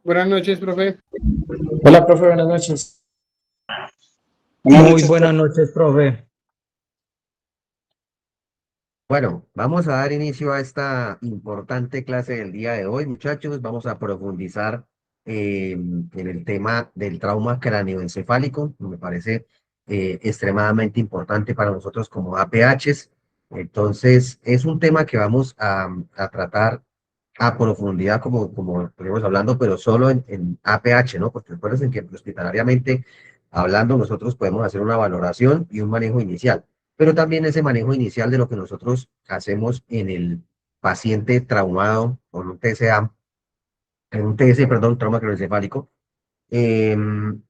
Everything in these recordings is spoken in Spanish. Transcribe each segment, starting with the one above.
Buenas noches, profe. Hola, profe, buenas noches. Buenas Muy noches, buenas profe. noches, profe. Bueno, vamos a dar inicio a esta importante clase del día de hoy, muchachos. Vamos a profundizar en el tema del trauma cráneoencefálico. Me parece extremadamente importante para nosotros como APHs. Entonces, es un tema que vamos a tratar a profundidad, como estuvimos hablando, pero solo en APH, ¿no? Porque recuerden que hospitalariamente hablando, nosotros podemos hacer una valoración y un manejo inicial, pero también ese manejo inicial de lo que nosotros hacemos en el paciente traumado con un TCA, en un TS, perdón, trauma craneoencefálico. El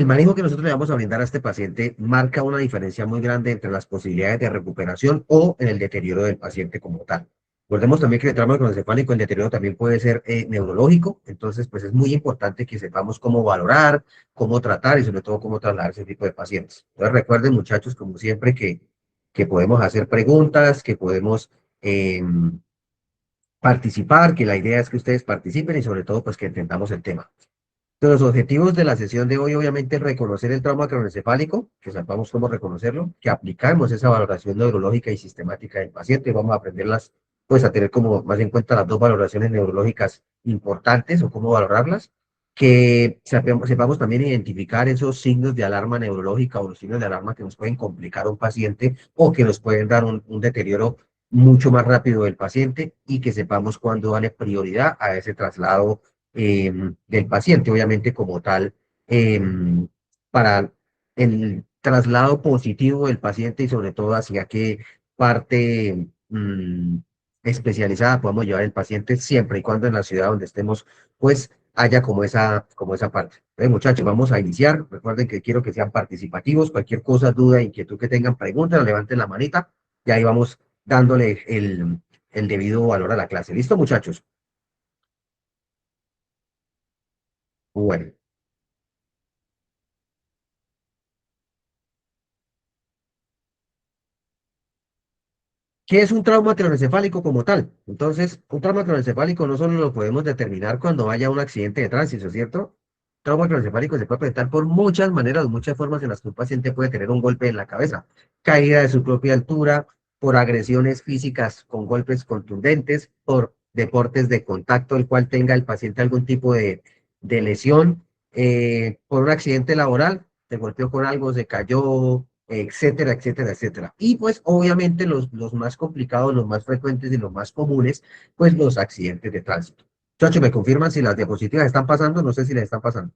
manejo que nosotros le vamos a brindar a este paciente marca una diferencia muy grande entre las posibilidades de recuperación o en el deterioro del paciente como tal. Recordemos también que el trauma craneoencefálico, el deterioro también puede ser neurológico, entonces pues es muy importante que sepamos cómo valorar, cómo tratar y sobre todo cómo trasladar ese tipo de pacientes. Entonces recuerden, muchachos, como siempre, que podemos hacer preguntas, que podemos participar, que la idea es que ustedes participen y sobre todo pues que entendamos el tema. Los objetivos de la sesión de hoy, obviamente, es reconocer el trauma craneoencefálico, que sepamos cómo reconocerlo, que aplicamos esa valoración neurológica y sistemática del paciente, vamos a aprenderlas, pues a tener como más en cuenta las dos valoraciones neurológicas importantes o cómo valorarlas, que sepamos también identificar esos signos de alarma neurológica o los signos de alarma que nos pueden complicar a un paciente o que nos pueden dar un deterioro mucho más rápido del paciente y que sepamos cuándo darle prioridad a ese traslado del paciente, obviamente como tal, eh, para el traslado positivo del paciente y sobre todo hacia qué parte especializada podemos llevar el paciente siempre y cuando en la ciudad donde estemos, pues haya como esa parte. Entonces, muchachos, vamos a iniciar. Recuerden que quiero que sean participativos. Cualquier cosa, duda, inquietud que tengan, preguntas, levanten la manita y ahí vamos dándole el debido valor a la clase. ¿Listo, muchachos? Bueno. ¿Qué es un trauma craneoencefálico como tal? Entonces, un trauma craneoencefálico no solo lo podemos determinar cuando haya un accidente de tránsito, ¿cierto? Trauma craneoencefálico se puede presentar por muchas maneras, muchas formas en las que un paciente puede tener un golpe en la cabeza, caída de su propia altura, por agresiones físicas con golpes contundentes, por deportes de contacto, el cual tenga el paciente algún tipo de lesión, por un accidente laboral, se golpeó con algo, se cayó, etcétera, etcétera, etcétera. Y pues obviamente los más complicados, los más frecuentes y los más comunes, pues los accidentes de tránsito. Chacho, ¿me confirman si las diapositivas están pasando? No sé si les están pasando.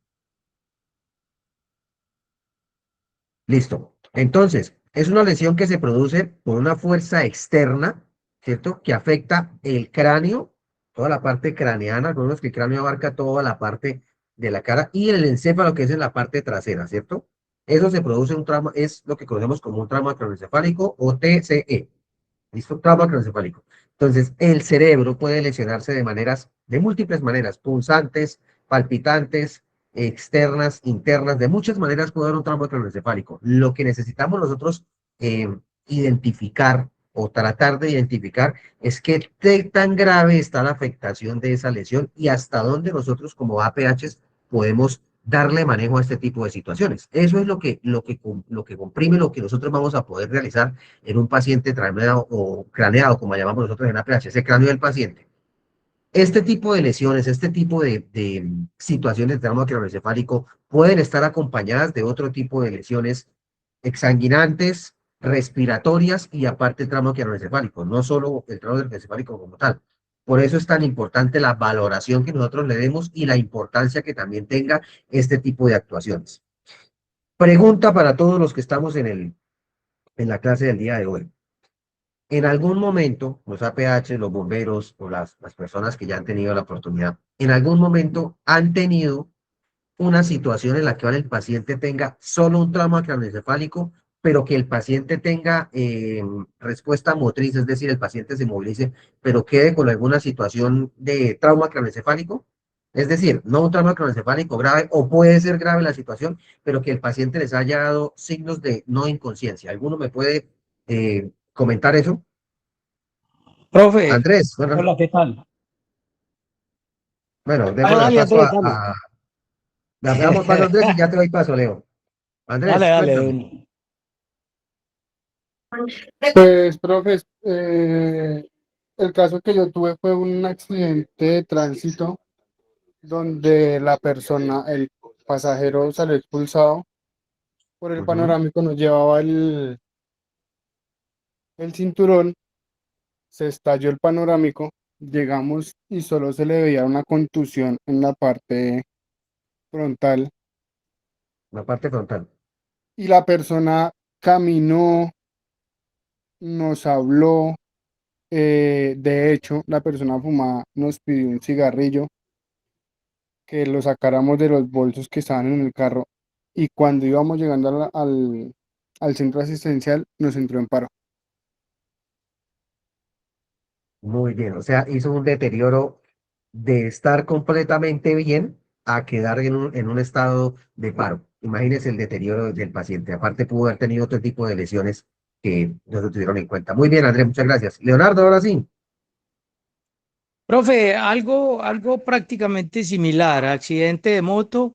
Listo. Entonces, es una lesión que se produce por una fuerza externa, ¿cierto? Que afecta el cráneo, toda la parte craneana, recordemos que el cráneo abarca toda la parte de la cara y el encéfalo que es en la parte trasera, ¿cierto? Eso se produce un trauma, es lo que conocemos como un trauma craneoencefálico o TCE. ¿Listo? Trauma craneoencefálico. Entonces, el cerebro puede lesionarse de múltiples maneras, punzantes, palpitantes, externas, internas, de muchas maneras puede haber un trauma craneoencefálico. Lo que necesitamos nosotros identificar o tratar de identificar es qué tan grave está la afectación de esa lesión y hasta dónde nosotros como APHs podemos darle manejo a este tipo de situaciones. Eso es lo que comprime lo que nosotros vamos a poder realizar en un paciente craneado o craneado, como llamamos nosotros en APH, ese cráneo del paciente. Este tipo de lesiones, este tipo de situaciones de trauma craneoencefálico pueden estar acompañadas de otro tipo de lesiones exsanguinantes, respiratorias y aparte trauma craneoencefálico, no solo el trauma craneoencefálico como tal. Por eso es tan importante la valoración que nosotros le demos y la importancia que también tenga este tipo de actuaciones. Pregunta para todos los que estamos en la clase del día de hoy. En algún momento, los APH, los bomberos o las personas que ya han tenido la oportunidad, en algún momento han tenido una situación en la que el paciente tenga solo un trauma craneoencefálico, pero que el paciente tenga respuesta motriz, es decir, el paciente se movilice, pero quede con alguna situación de trauma craneoencefálico. Es decir, no un trauma craneoencefálico grave, o puede ser grave la situación, pero que el paciente les haya dado signos de no inconsciencia. ¿Alguno me puede comentar eso? Profe, Andrés, bueno, hola, ¿qué tal? Bueno, Dale, démosle dale, paso Andrés, dale. damos paso a Andrés y ya te doy paso, Leo. Dale, Andrés, dale. cuéntame. Pues, profes, el caso que yo tuve fue un accidente de tránsito donde el pasajero salió expulsado por el Ujú. panorámico, nos llevaba el cinturón, se estalló el panorámico, llegamos y solo se le veía una contusión en la parte frontal La parte frontal. y la persona caminó, nos habló, de hecho, la persona fumaba, nos pidió un cigarrillo que lo sacáramos de los bolsos que estaban en el carro y cuando íbamos llegando al centro asistencial nos entró en paro. Muy bien. O sea, hizo un deterioro de estar completamente bien a quedar en un estado de paro. Imagínese el deterioro del paciente. Aparte, pudo haber tenido otro tipo de lesiones que no se tuvieron en cuenta. Muy bien, Andrés, muchas gracias. Leonardo, ahora sí. Profe, algo prácticamente similar, accidente de moto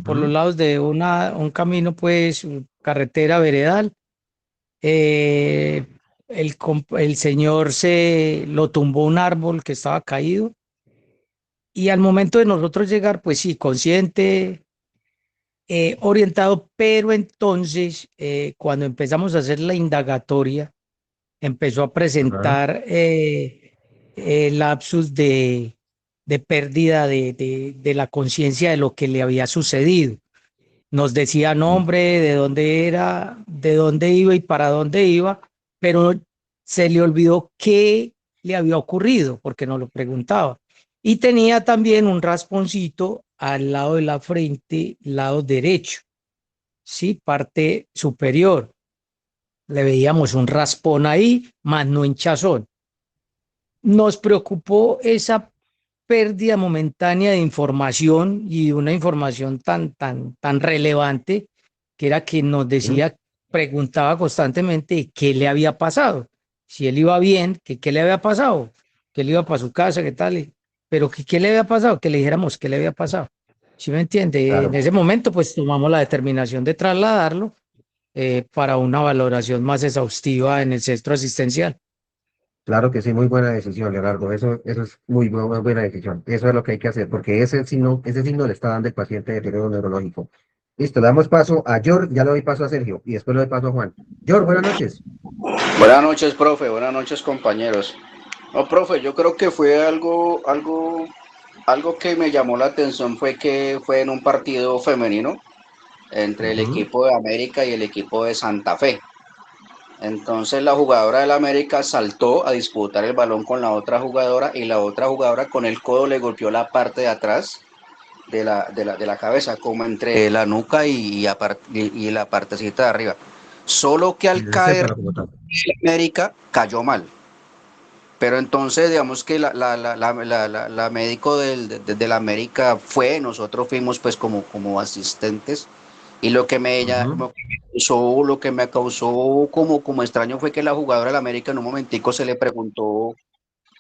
por los Ujú. lados de un camino, pues, carretera veredal. Eh, el señor se lo tumbó un árbol que estaba caído y al momento de nosotros llegar, pues sí, consciente, orientado, pero entonces cuando empezamos a hacer la indagatoria, empezó a Ajá. presentar lapsus de pérdida de la conciencia de lo que le había sucedido. Nos decía nombre, de dónde era, de dónde iba y para dónde iba, pero se le olvidó qué le había ocurrido porque no lo preguntaba. Y tenía también un rasponcito al lado de la frente, lado derecho, sí, parte superior. Le veíamos un raspón ahí, más no hinchazón. Nos preocupó esa pérdida momentánea de información y de una información tan relevante que era que nos Sí. decía, preguntaba constantemente qué le había pasado, si él iba bien, que qué le había pasado, que él iba para su casa, qué tal, pero que qué le había pasado, que le dijéramos qué le había pasado. ¿Sí me entiende? En Claro, ese momento, pues tomamos la determinación de trasladarlo para una valoración más exhaustiva en el centro asistencial. claro que sí, muy buena decisión, Leonardo. Eso es muy buena decisión. Eso es lo que hay que hacer, porque ese signo le está dando el paciente deterioro neurológico. Listo, le damos paso a George, ya le doy paso a Sergio y después le doy paso a Juan. George, buenas noches. Buenas noches, profe. Buenas noches, compañeros. No, profe, yo creo que fue algo que me llamó la atención fue que fue en un partido femenino entre el Ujú. equipo de América y el equipo de Santa Fe. Entonces la jugadora del América saltó a disputar el balón con la otra jugadora y la otra jugadora con el codo le golpeó la parte de atrás de la cabeza, como entre la nuca y la partecita de arriba. Solo que Y al del caer, céfalo como tal. América cayó mal. Pero entonces, digamos que la médico del América fue, nosotros fuimos pues como asistentes, y Ujú. lo que me causó como extraño fue que la jugadora del América en un momentico se le preguntó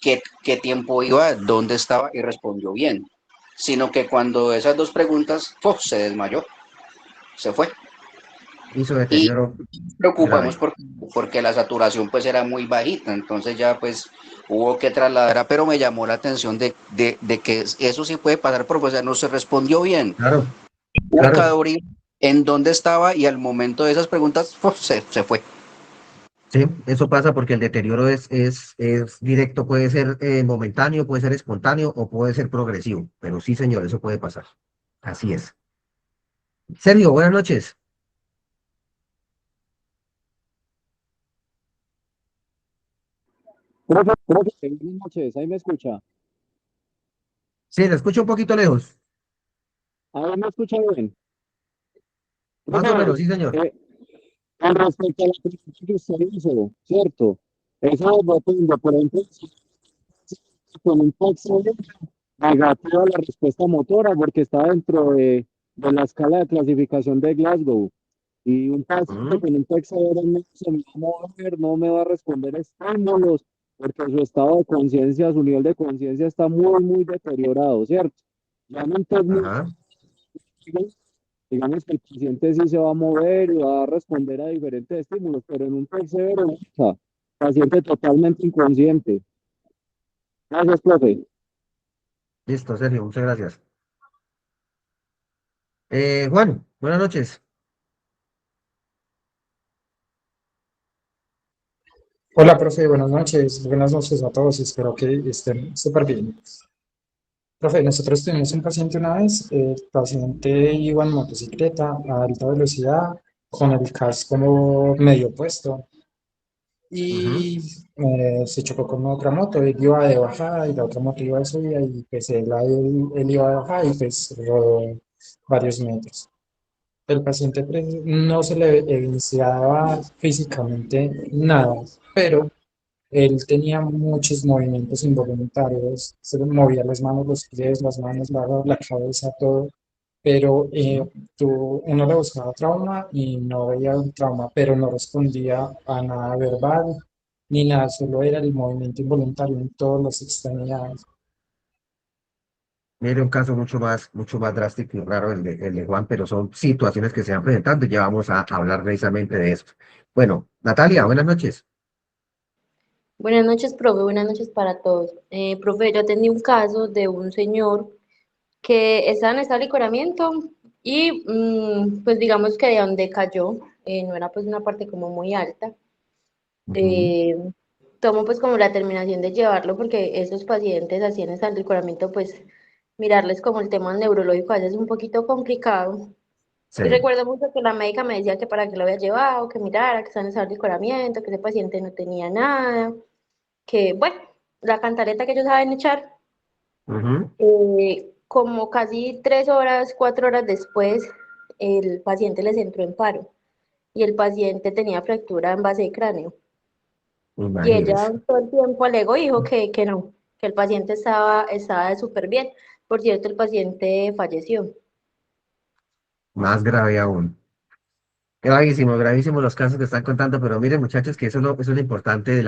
qué tiempo iba, dónde estaba, y respondió bien. Sino que cuando esas dos preguntas, ¡puf!, se desmayó, se fue. Hizo Y deterioro nos preocupamos grave. porque la saturación pues era muy bajita, entonces ya pues hubo que trasladar, pero me llamó la atención de que eso sí puede pasar, pero pues no se respondió bien. Claro, claro. Buscador en dónde estaba y al momento de esas preguntas ¡puf!, se fue. Sí, eso pasa porque el deterioro es directo, puede ser momentáneo, puede ser espontáneo o puede ser progresivo. Pero sí, señor, eso puede pasar. Así es. Sergio, buenas noches. Profe, buenas noches, ahí me escucha. Sí, le escucho un poquito lejos. Ahora me escucha bien. Más o Profe, menos, sí, señor. eh, con respecto a la pregunta que usted hizo, ¿cierto? Eso depende, por ejemplo, si con un texto negativa la respuesta motora porque está dentro de la escala de clasificación de Glasgow. Y un paciente Ujú. con un texto no se me va a mover, no me va a responder estímulos, porque su estado de conciencia, su nivel de conciencia está muy, muy deteriorado, ¿cierto? Ya en un técnico, Ajá. digamos que el paciente sí se va a mover y va a responder a diferentes estímulos, pero en un TEC severo, no, paciente totalmente inconsciente. Gracias, profe. Listo, Sergio, muchas gracias. Juan, buenas noches. Hola, profe, buenas noches a todos, espero que estén súper bien. Profe, nosotros tuvimos un paciente una vez, el paciente iba en motocicleta a alta velocidad con el casco medio puesto Ujú. y se chocó con otra moto, él iba de bajada y la otra moto iba de subida y pues él iba de bajada y pues rodó varios metros. El paciente no se le evidenciaba físicamente nada, pero él tenía muchos movimientos involuntarios, se le movía las manos, los pies, las manos, la cabeza, todo, pero uno le buscaba trauma y no veía un trauma, pero no respondía a nada verbal ni nada, solo era el movimiento involuntario en todas las extremidades. Mire, un caso mucho más drástico y raro el de Juan, pero son situaciones que se van presentando y ya vamos a hablar precisamente de eso. Bueno, Natalia, buenas noches. Buenas noches, profe. Buenas noches para todos. Profe, yo atendí un caso de un señor que estaba en estado de licoramiento y pues digamos que de donde cayó, no era pues una parte como muy alta. Ujú. Eh, Tomo pues como la terminación de llevarlo porque esos pacientes así en estado de licoramiento pues mirarles como el tema neurológico a veces es un poquito complicado. Sí. Y recuerdo mucho que la médica me decía que para qué lo había llevado, que mirara, que estaba en estado de licoramiento, que ese paciente no tenía nada, que bueno, la cantaleta que ellos saben echar, Ujú. como casi 3 horas, 4 horas después, el paciente les entró en paro y el paciente tenía fractura en base de cráneo. Y ella Imagínese. todo el tiempo alegó y dijo que no, que el paciente estaba súper bien. Por cierto, el paciente falleció. Más grave aún. Gravísimo, gravísimo los casos que están contando, pero miren, muchachos, que eso es lo importante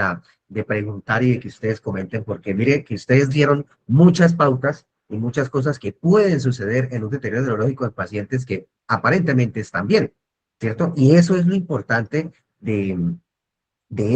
de preguntar y de que ustedes comenten, porque miren que ustedes dieron muchas pautas y muchas cosas que pueden suceder en un deterioro neurológico de pacientes que aparentemente están bien, ¿cierto? Y eso es lo importante de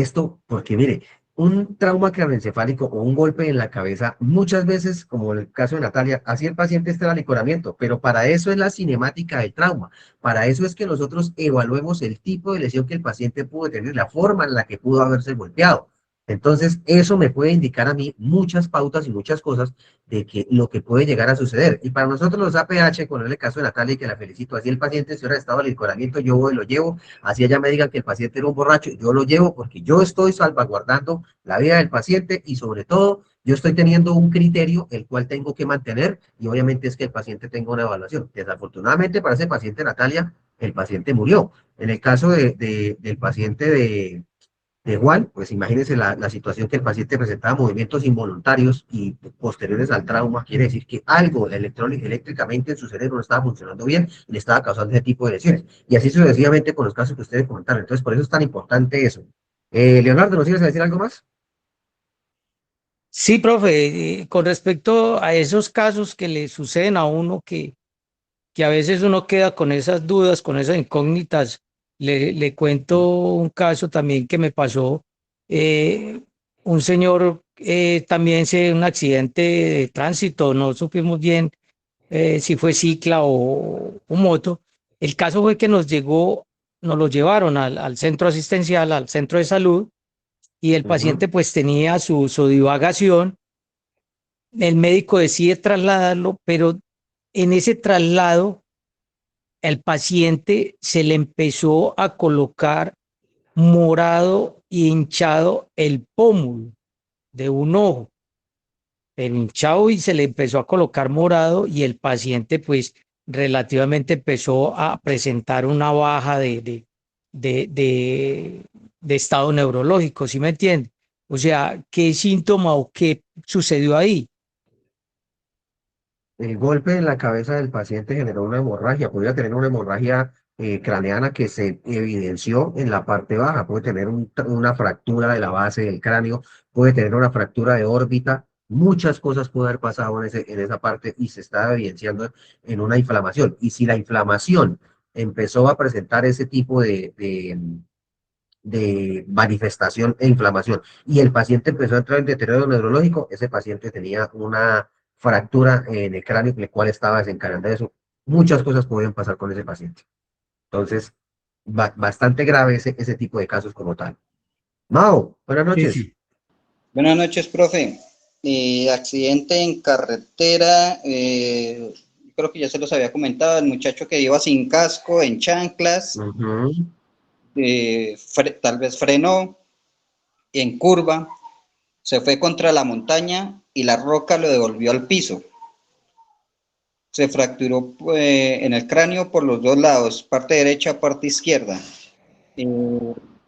esto, porque mire, un trauma craneoencefálico o un golpe en la cabeza, muchas veces, como en el caso de Natalia, así el paciente está en alicoramiento, pero para eso es la cinemática del trauma, para eso es que nosotros evaluemos el tipo de lesión que el paciente pudo tener, la forma en la que pudo haberse golpeado. Entonces, eso me puede indicar a mí muchas pautas y muchas cosas de que lo que puede llegar a suceder. Y para nosotros los APH, con el caso de Natalia, y que la felicito, así el paciente se hubiera estado en alicoramiento, yo voy y lo llevo. Así allá me digan que el paciente era un borracho, yo lo llevo porque yo estoy salvaguardando la vida del paciente y sobre todo yo estoy teniendo un criterio el cual tengo que mantener y obviamente es que el paciente tenga una evaluación. Desafortunadamente para ese paciente Natalia, el paciente murió. En el caso del paciente de Juan, pues imagínense la situación que el paciente presentaba movimientos involuntarios y posteriores al trauma, quiere decir que algo eléctricamente en su cerebro no estaba funcionando bien y le estaba causando ese tipo de lesiones. Y así sucesivamente con los casos que ustedes comentaron. Entonces, por eso es tan importante eso. Leonardo, ¿nos quieres decir algo más? Sí, profe, con respecto a esos casos que le suceden a uno que a veces uno queda con esas dudas, con esas incógnitas, le cuento un caso también que me pasó. eh, un señor también se un accidente de tránsito, no supimos bien si fue cicla o moto. El caso fue que nos lo llevaron al centro asistencial, al centro de salud, y el Ujú. paciente pues tenía su divagación. El médico decide trasladarlo, pero en ese traslado el paciente se le empezó a colocar morado y hinchado el pómulo de un ojo, el hinchado y se le empezó a colocar morado y el paciente pues relativamente empezó a presentar una baja de, de, de estado neurológico, ¿sí me entiende? O sea, ¿qué síntoma o qué sucedió ahí? El golpe en la cabeza del paciente generó una hemorragia, podría tener una hemorragia craneana que se evidenció en la parte baja. Puede tener una fractura de la base del cráneo, puede tener una fractura de órbita, muchas cosas pueden haber pasado en esa parte y se está evidenciando en una inflamación. Y si la inflamación empezó a presentar ese tipo de manifestación e inflamación y el paciente empezó a entrar en deterioro neurológico, ese paciente tenía una fractura en el cráneo, el cual estaba desencadenando eso. Muchas cosas pueden pasar con ese paciente. Entonces, bastante grave ese tipo de casos como tal. Mao, buenas Sí, noches. sí. Buenas noches, profe. Accidente en carretera, creo que ya se los había comentado, el muchacho que iba sin casco, en chanclas, Ujú. tal vez frenó en curva, se fue contra la montaña y la roca lo devolvió al piso. Se fracturó en el cráneo por los dos lados, parte derecha, parte izquierda.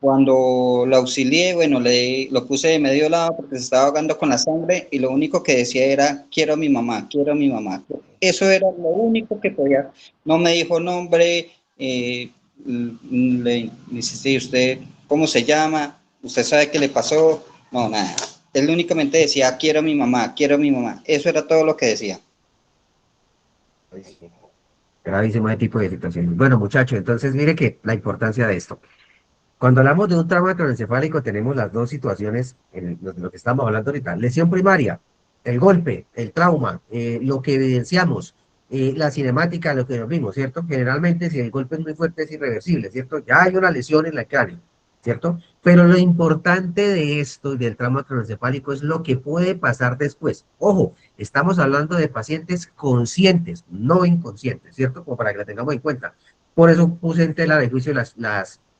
Cuando lo auxilié, bueno, lo puse de medio lado porque se estaba ahogando con la sangre y lo único que decía era, quiero a mi mamá, quiero a mi mamá. Eso era lo único que podía. No me dijo nombre, le insistí, ¿usted cómo se llama? ¿Usted sabe qué le pasó? No, nada. Él únicamente decía, quiero a mi mamá, quiero a mi mamá. Eso era todo lo que decía. Gravísimo ese tipo de situaciones. Bueno, muchachos, entonces mire que la importancia de esto. Cuando hablamos de un trauma craneoencefálico, tenemos las dos situaciones en lo que estamos hablando ahorita. Lesión primaria, el golpe, el trauma, lo que evidenciamos, la cinemática, lo que nos vimos, ¿cierto? Generalmente, si el golpe es muy fuerte, es irreversible, ¿cierto? Ya hay una lesión en el cráneo, ¿cierto? Pero lo importante de esto, del trauma craneoencefálico, es lo que puede pasar después. Ojo, estamos hablando de pacientes conscientes, no inconscientes, ¿cierto? Como para que la tengamos en cuenta. Por eso puse en tela de juicio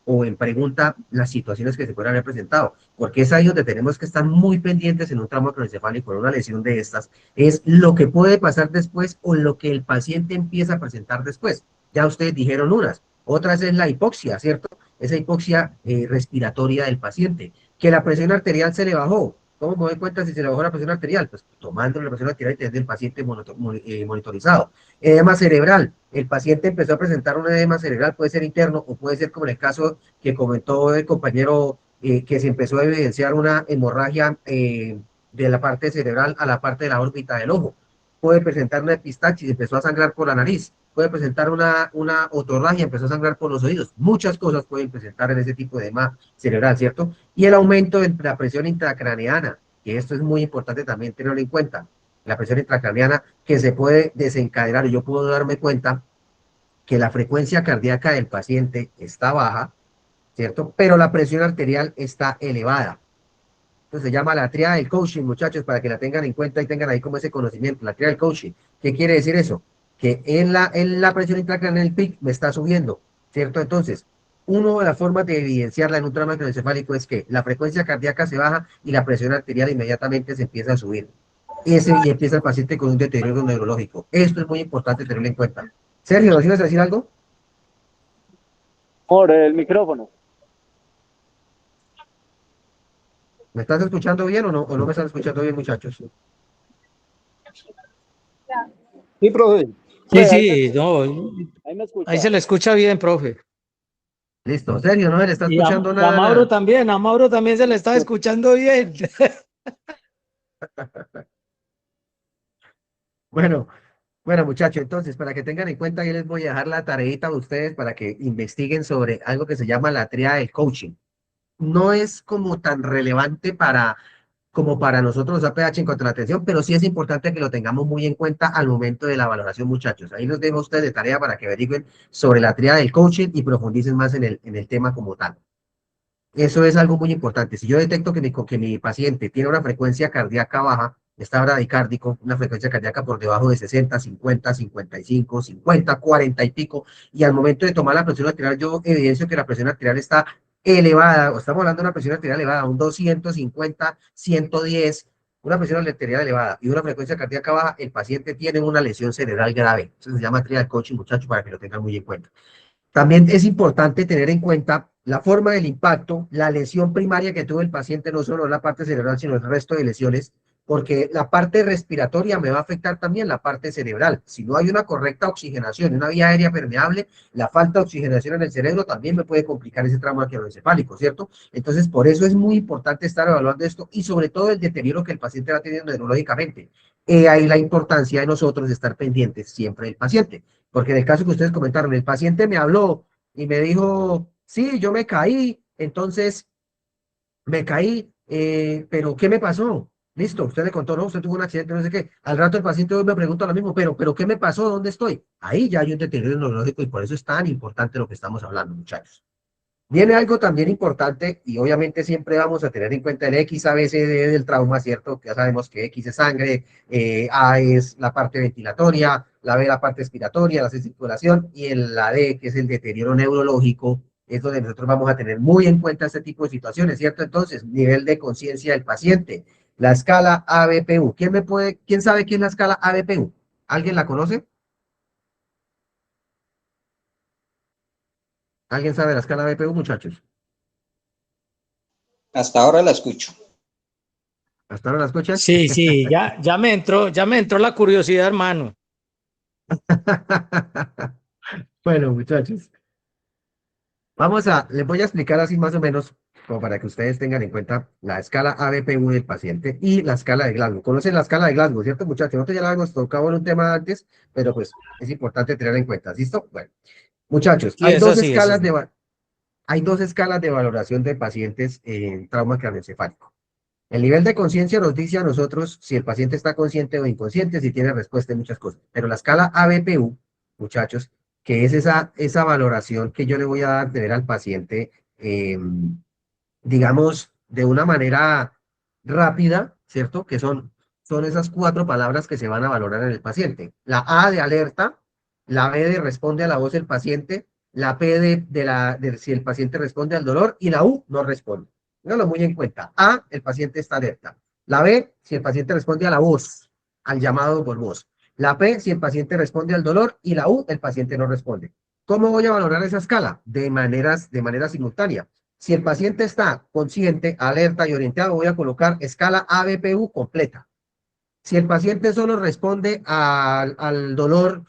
o en pregunta las situaciones que se pueden haber presentado, porque es ahí donde tenemos que estar muy pendientes en un trauma craneoencefálico, en una lesión de estas, es lo que puede pasar después o lo que el paciente empieza a presentar después. Ya ustedes dijeron unas, otras es la hipoxia, ¿cierto? Esa hipoxia respiratoria del paciente, que la presión arterial se le bajó. ¿Cómo me doy cuenta si se le bajó la presión arterial? Pues tomando la presión arterial y teniendo el paciente monitorizado. Edema cerebral. El paciente empezó a presentar un edema cerebral, puede ser interno o puede ser como en el caso que comentó el compañero, que se empezó a evidenciar una hemorragia de la parte cerebral a la parte de la órbita del ojo. Puede presentar una epistaxis, empezó a sangrar por la nariz. Puede presentar una otorragia, empezó a sangrar por los oídos. Muchas cosas pueden presentar en ese tipo de edema cerebral, ¿cierto? Y el aumento de la presión intracraneana, que esto es muy importante también tenerlo en cuenta. La presión intracraneana que se puede desencadenar, y yo puedo darme cuenta que la frecuencia cardíaca del paciente está baja, ¿cierto? Pero la presión arterial está elevada. Entonces se llama la triada del coaching, muchachos, para que la tengan en cuenta y tengan ahí como ese conocimiento, la triada del coaching. ¿Qué quiere decir eso? Que en la presión intracraneal, el PIC me está subiendo, ¿cierto? Entonces, una de las formas de evidenciarla en un trauma craneoencefálico es que la frecuencia cardíaca se baja y la presión arterial inmediatamente se empieza a subir. Y empieza el paciente con un deterioro neurológico. Esto es muy importante tenerlo en cuenta. Sergio, ¿nos ibas a decir algo? Por el micrófono. ¿Me estás escuchando bien o no me están escuchando bien, muchachos? Sí, profe. Sí, Ahí me, sí, no, ahí me escucha. ahí se le escucha bien, profe. Listo. Sergio, no se le está Y a, escuchando y nada. A Mauro también se le está escuchando bien. Bueno, bueno, muchachos, entonces, para que tengan en cuenta, yo les voy a dejar la tareita a ustedes para que investiguen sobre algo que se llama la triada del coaching. No es como tan relevante como para nosotros los APH en cuanto a la atención, pero sí es importante que lo tengamos muy en cuenta al momento de la valoración, muchachos. Ahí los dejo a ustedes de tarea para que averigüen sobre la triada del coaching y profundicen más en el tema como tal. Eso es algo muy importante. Si yo detecto que mi paciente tiene una frecuencia cardíaca baja, está bradicárdico, una frecuencia cardíaca por debajo de 60, 50, 55, 50, 40 y pico, y al momento de tomar la presión arterial, yo evidencio que la presión arterial está elevada, o estamos hablando de una presión arterial elevada, un 250, 110, una presión arterial elevada y una frecuencia cardíaca baja, el paciente tiene una lesión cerebral grave. Eso se llama trial coaching, muchachos, para que lo tengan muy en cuenta. También es importante tener en cuenta la forma del impacto, la lesión primaria que tuvo el paciente, no solo la parte cerebral, sino el resto de lesiones, porque la parte respiratoria me va a afectar también la parte cerebral. Si no hay una correcta oxigenación, una vía aérea permeable, la falta de oxigenación en el cerebro también me puede complicar ese trauma craneoencefálico, ¿cierto? Entonces, por eso es muy importante estar evaluando esto y sobre todo el deterioro que el paciente va teniendo neurológicamente. Ahí la importancia de nosotros estar pendientes siempre del paciente, porque en el caso que ustedes comentaron, el paciente me habló y me dijo, sí, yo me caí, entonces me caí, pero ¿qué me pasó? Listo, usted le contó, no, usted tuvo un accidente, no sé qué. Al rato el paciente hoy me pregunta lo mismo, pero ¿qué me pasó? ¿Dónde estoy? Ahí ya hay un deterioro neurológico y por eso es tan importante lo que estamos hablando, muchachos. Viene algo también importante y obviamente siempre vamos a tener en cuenta el X A, B, C, D del trauma, ¿cierto? Ya sabemos que X es sangre, A es la parte ventilatoria, la B la parte expiratoria, la C circulación y la D, que es el deterioro neurológico, es donde nosotros vamos a tener muy en cuenta este tipo de situaciones, ¿cierto? Entonces, nivel de conciencia del paciente, la escala ABPU. ¿Quién sabe qué es la escala ABPU? ¿Alguien la conoce? ¿Alguien sabe la escala ABPU, muchachos? Hasta ahora la escucho. ¿Hasta ahora la escuchan? Sí, sí, ya me entró la curiosidad, hermano. Bueno, muchachos, les voy a explicar así más o menos, como para que ustedes tengan en cuenta la escala ABPU del paciente y la escala de Glasgow. ¿Conocen la escala de Glasgow, cierto, muchachos? Nosotros ya la hemos tocado en un tema antes, pero pues es importante tenerla en cuenta, ¿listo? Bueno, muchachos, Sí, eso sí, eso sí. hay dos escalas de valoración de pacientes en trauma craneoencefálico. El nivel de conciencia nos dice a nosotros si el paciente está consciente o inconsciente, si tiene respuesta en muchas cosas. Pero la escala ABPU, muchachos, que es esa valoración que yo le voy a dar de ver al paciente, digamos, de una manera rápida, ¿cierto? Que son esas cuatro palabras que se van a valorar en el paciente. La A de alerta, la B de responde a la voz del paciente, la P de si el paciente responde al dolor y la U no responde. Ténganlo muy en cuenta. A, el paciente está alerta. La B, si el paciente responde a la voz, al llamado por voz. La P, si el paciente responde al dolor y la U, el paciente no responde. ¿Cómo voy a valorar esa escala? De manera simultánea. Si el paciente está consciente, alerta y orientado, voy a colocar escala ABPU completa. Si el paciente solo responde al dolor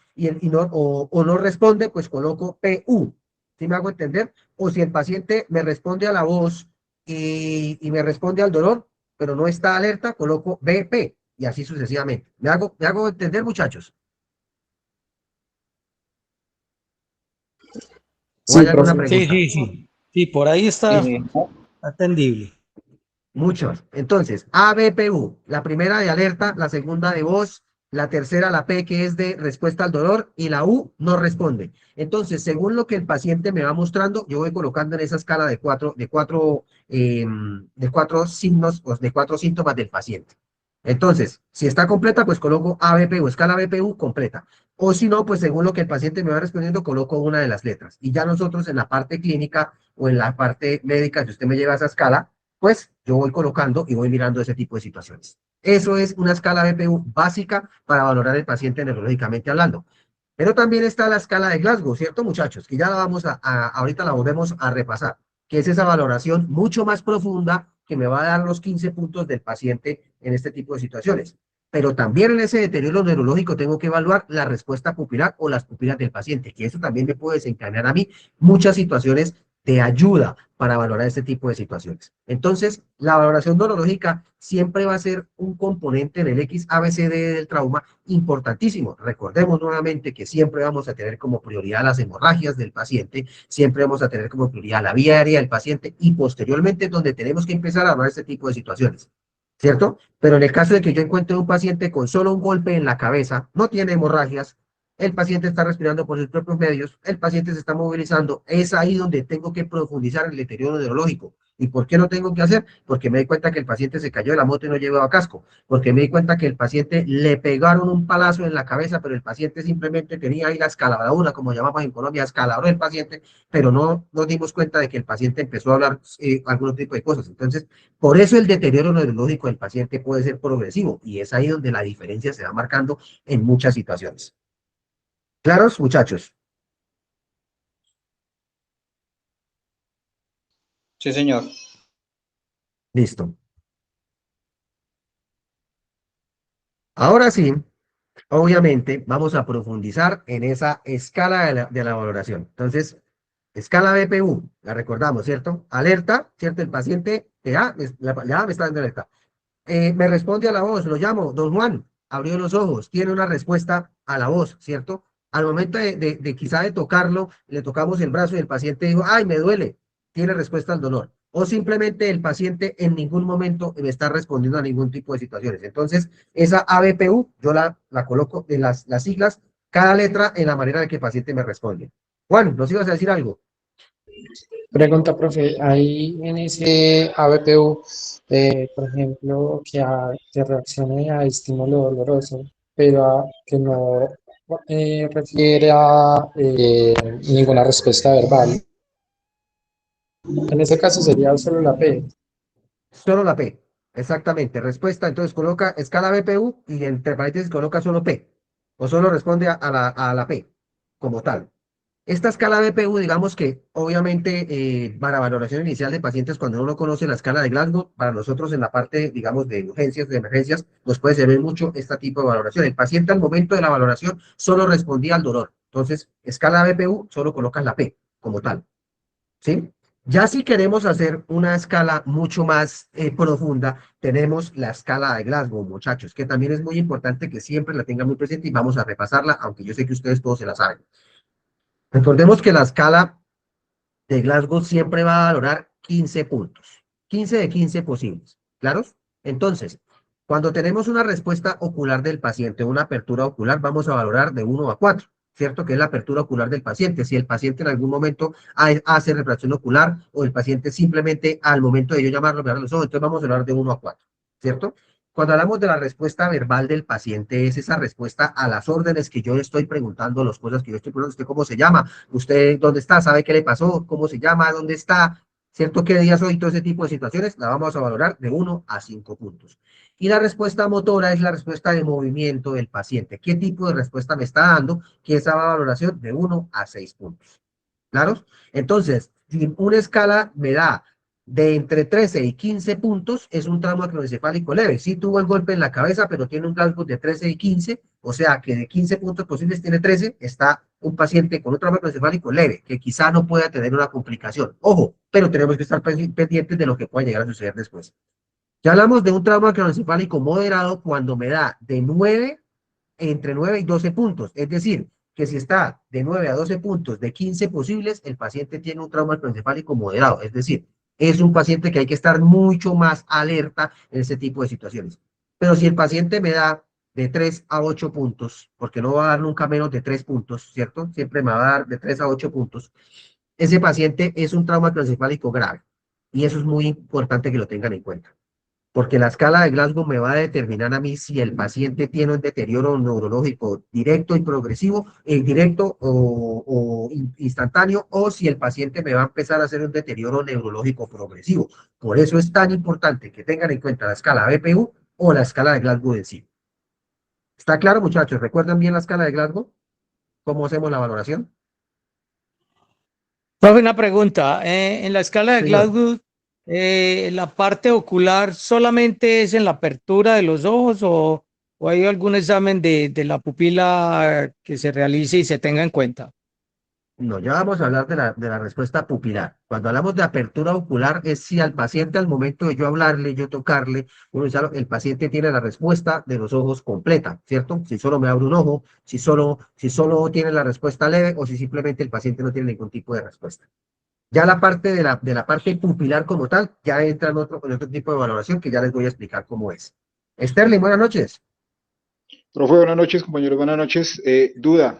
o no responde, pues coloco PU. ¿Sí me hago entender? O si el paciente me responde a la voz y me responde al dolor, pero no está alerta, coloco BP y así sucesivamente. ¿Me hago entender, muchachos? ¿O Sí, hay alguna profe. Sí, pregunta? sí, sí. Sí, por ahí está Eh, atendible. Muchos. Entonces, ABPU, la primera de alerta, la segunda de voz, la tercera, la P, que es de respuesta al dolor, y la U no responde. Entonces, según lo que el paciente me va mostrando, yo voy colocando en esa escala de cuatro signos o de cuatro síntomas del paciente. Entonces, si está completa, pues coloco ABPU, escala ABPU completa. O si no, pues según lo que el paciente me va respondiendo, coloco una de las letras. Y ya nosotros en la parte clínica o en la parte médica, si usted me lleva a esa escala, pues yo voy colocando y voy mirando ese tipo de situaciones. Eso es una escala BPU básica para valorar el paciente neurológicamente hablando. Pero también está la escala de Glasgow, ¿cierto, muchachos? Que ya la ahorita la volvemos a repasar, que es esa valoración mucho más profunda que me va a dar los 15 puntos del paciente en este tipo de situaciones. Pero también en ese deterioro neurológico tengo que evaluar la respuesta pupilar o las pupilas del paciente, que eso también me puede desencadenar a mí muchas situaciones de ayuda para valorar este tipo de situaciones. Entonces, la valoración neurológica siempre va a ser un componente del XABCD del trauma importantísimo. Recordemos nuevamente que siempre vamos a tener como prioridad las hemorragias del paciente, siempre vamos a tener como prioridad la vía aérea del paciente y posteriormente donde tenemos que empezar a hablar este tipo de situaciones. ¿Cierto? Pero en el caso de que yo encuentre un paciente con solo un golpe en la cabeza, no tiene hemorragias, el paciente está respirando por sus propios medios, el paciente se está movilizando, es ahí donde tengo que profundizar en el deterioro neurológico. ¿Y por qué lo tengo que hacer? Porque me di cuenta que el paciente se cayó de la moto y no llevaba casco, porque me di cuenta que el paciente le pegaron un palazo en la cabeza, pero el paciente simplemente tenía ahí la escalabradura, como llamamos en Colombia, escalabró el paciente, pero no nos dimos cuenta de que el paciente empezó a hablar algún tipo de cosas. Entonces, por eso el deterioro neurológico del paciente puede ser progresivo y es ahí donde la diferencia se va marcando en muchas situaciones. ¿Claros, muchachos? sí, señor. Listo. Ahora sí, obviamente vamos a profundizar en esa escala de la valoración. Entonces, escala BPU, la recordamos, ¿cierto? Alerta, ¿cierto? El paciente ya me está dando alerta. Me responde a la voz, lo llamo, don Juan, abrió los ojos, tiene una respuesta a la voz, ¿cierto? Al momento de quizá de tocarlo, le tocamos el brazo y el paciente dijo, ay, me duele, tiene respuesta al dolor. O simplemente el paciente en ningún momento me está respondiendo a ningún tipo de situaciones. Entonces, esa ABPU, yo la coloco en las siglas, cada letra en la manera de que el paciente me responde. Juan, ¿nos ibas a decir algo? Pregunta, profe, ahí en ese ABPU, por ejemplo, que reaccione a estímulo doloroso, pero que no refiere a ninguna respuesta verbal. En ese caso sería solo la P. Solo la P. Exactamente. Respuesta, entonces coloca escala BPU y entre paréntesis coloca solo P. O solo responde a la P como tal. Esta escala BPU, digamos que obviamente para valoración inicial de pacientes, cuando uno conoce la escala de Glasgow, para nosotros en la parte, digamos, de urgencias, de emergencias, nos puede servir mucho este tipo de valoración. El paciente al momento de la valoración solo respondía al dolor. Entonces, escala BPU, solo colocas la P como tal. ¿Sí? Ya si queremos hacer una escala mucho más profunda, tenemos la escala de Glasgow, muchachos, que también es muy importante que siempre la tengan muy presente y vamos a repasarla, aunque yo sé que ustedes todos se la saben. Recordemos que la escala de Glasgow siempre va a valorar 15 puntos, 15 de 15 posibles, ¿claros? Entonces, cuando tenemos una respuesta ocular del paciente, una apertura ocular, vamos a valorar de 1 a 4, ¿cierto? Que es la apertura ocular del paciente. Si el paciente en algún momento hace refracción ocular o el paciente simplemente al momento de yo llamarlo me abre los ojos, entonces vamos a hablar de 1 a 4, ¿cierto? Cuando hablamos de la respuesta verbal del paciente, es esa respuesta a las órdenes que yo le estoy preguntando, las cosas que yo estoy preguntando, ¿usted cómo se llama? ¿Usted dónde está? ¿Sabe qué le pasó? ¿Cómo se llama? ¿Dónde está? ¿Cierto? ¿Qué día soy? Todo ese tipo de situaciones la vamos a valorar de 1 a 5 puntos. Y la respuesta motora es la respuesta de movimiento del paciente. ¿Qué tipo de respuesta me está dando? Que esa valoración de 1 a 6 puntos. ¿Claros? Entonces, si una escala me da de entre 13 y 15 puntos, es un trauma craneoencefálico leve. Sí tuvo el golpe en la cabeza, pero tiene un Glasgow de 13 y 15, o sea que de 15 puntos posibles tiene 13, está un paciente con un trauma craneoencefálico leve, que quizá no pueda tener una complicación. Ojo, pero tenemos que estar pendientes de lo que pueda llegar a suceder después. Ya hablamos de un trauma craneoencefálico moderado cuando me da de 9 entre 9 y 12 puntos. Es decir, que si está de 9 a 12 puntos de 15 posibles, el paciente tiene un trauma craneoencefálico moderado. Es decir, es un paciente que hay que estar mucho más alerta en ese tipo de situaciones. Pero si el paciente me da de 3 a 8 puntos, porque no va a dar nunca menos de 3 puntos, ¿cierto? Siempre me va a dar de 3 a 8 puntos. Ese paciente es un trauma craneoencefálico grave. Y eso es muy importante que lo tengan en cuenta porque la escala de Glasgow me va a determinar a mí si el paciente tiene un deterioro neurológico directo y progresivo, directo o instantáneo, o si el paciente me va a empezar a hacer un deterioro neurológico progresivo. Por eso es tan importante que tengan en cuenta la escala BPU o la escala de Glasgow en sí. ¿Está claro, muchachos? ¿Recuerdan bien la escala de Glasgow? ¿Cómo hacemos la valoración? Profe, una pregunta. En la escala de Señor. Glasgow, ¿la parte ocular solamente es en la apertura de los ojos o hay algún examen de la pupila que se realice y se tenga en cuenta? No, ya vamos a hablar de la respuesta pupilar. Cuando hablamos de apertura ocular, es si al paciente al momento de yo hablarle, yo tocarle, el paciente tiene la respuesta de los ojos completa, ¿cierto? Si solo me abre un ojo, si solo tiene la respuesta leve o si simplemente el paciente no tiene ningún tipo de respuesta. Ya la parte de la parte pupilar como tal, ya entra en otro tipo de valoración que ya les voy a explicar cómo es. Sterling, buenas noches. Profe, buenas noches, compañeros, buenas noches. Duda.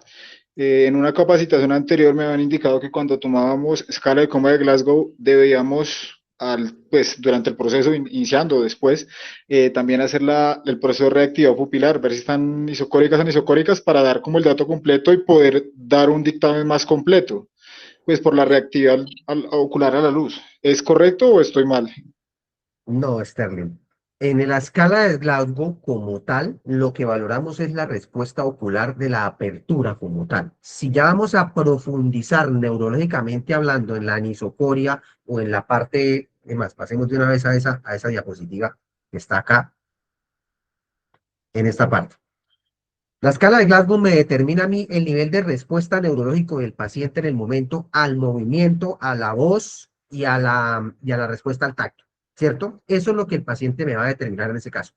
En una capacitación anterior me habían indicado que cuando tomábamos escala de coma de Glasgow debíamos, pues durante el proceso, iniciando o después, también hacer el proceso reactivo pupilar, ver si están isocóricas o anisocóricas para dar como el dato completo y poder dar un dictamen más completo, pues por la reactividad ocular a la luz. ¿Es correcto o estoy mal? No, Sterling. En la escala de Glasgow como tal, lo que valoramos es la respuesta ocular de la apertura como tal. Si ya vamos a profundizar neurológicamente hablando en la anisocoria o en la parte, es más, pasemos de una vez a esa diapositiva que está acá. en esta parte. La escala de Glasgow me determina a mí el nivel de respuesta neurológico del paciente en el momento al movimiento, a la voz y a la respuesta al tacto, ¿cierto? Eso es lo que el paciente me va a determinar en ese caso.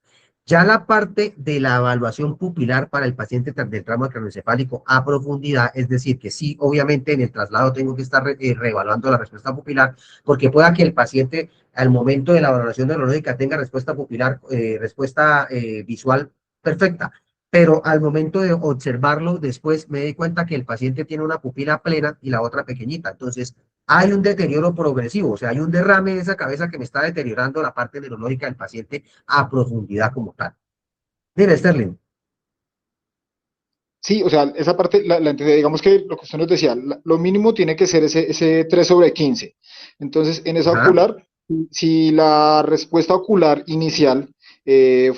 Ya la parte de la evaluación pupilar para el paciente del trauma craneoencefálico a profundidad, es decir, que sí, obviamente en el traslado tengo que estar reevaluando la respuesta pupilar, porque pueda que el paciente al momento de la valoración neurológica tenga respuesta pupilar, respuesta visual perfecta, pero al momento de observarlo después me di cuenta que el paciente tiene una pupila plena y la otra pequeñita. Entonces, hay un deterioro progresivo, o sea, hay un derrame en esa cabeza que me está deteriorando la parte neurológica del paciente a profundidad como tal. Dime, Sterling. Sí, o sea, esa parte la entendí. Digamos que lo que usted nos decía, lo mínimo tiene que ser ese 3/15. Entonces, en esa Ajá. ocular, si la respuesta ocular inicial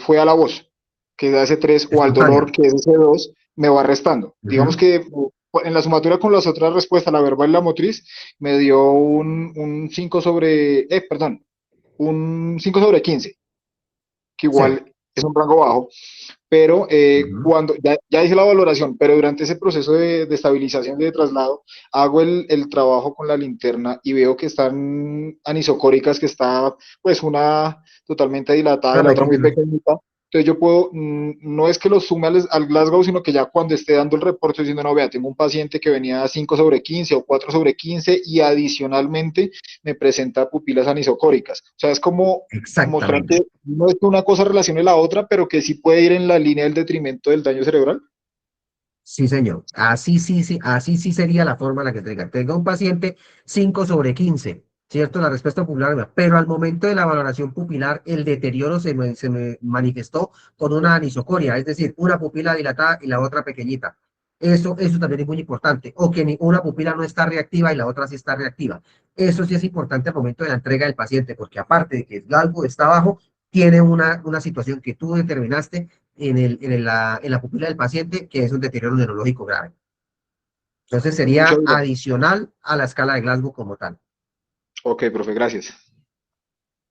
fue a la voz, que da ese 3, o al dolor, Espontánea. que es ese 2, me va restando. Digamos Ujú. que en la sumatoria con las otras respuestas, la verbal y la motriz, me dio un 5 sobre, perdón, un 5/15, que Sí. igual es un rango bajo, pero Ujú. cuando ya hice la valoración, pero durante ese proceso de estabilización de traslado, hago el trabajo con la linterna y veo que están anisocóricas, que está pues una totalmente dilatada y Una la otra muy pequeña. pequeñita. Entonces yo puedo, no es que lo sume al Glasgow, sino que ya cuando esté dando el reporte diciendo, no, vea, tengo un paciente que venía a 5/15 o 4/15 y adicionalmente me presenta pupilas anisocóricas. O sea, es como mostrar Exactamente. que no es que una cosa relacione la otra, pero que sí puede ir en la línea del detrimento del daño cerebral. Sí, señor. Así sí sería la forma en la que tenga un paciente 5/15, ¿cierto? La respuesta pupilar, pero al momento de la valoración pupilar, el deterioro se me manifestó con una anisocoria, es decir, una pupila dilatada y la otra pequeñita. Eso también es muy importante. O que una pupila no está reactiva y la otra sí está reactiva. Eso sí es importante al momento de la entrega del paciente, porque aparte de que algo está bajo, tiene una situación que tú determinaste en la pupila del paciente, que es un deterioro neurológico grave. Entonces Muchas sería gracias. adicional a la escala de Glasgow como tal. Ok, profe, gracias.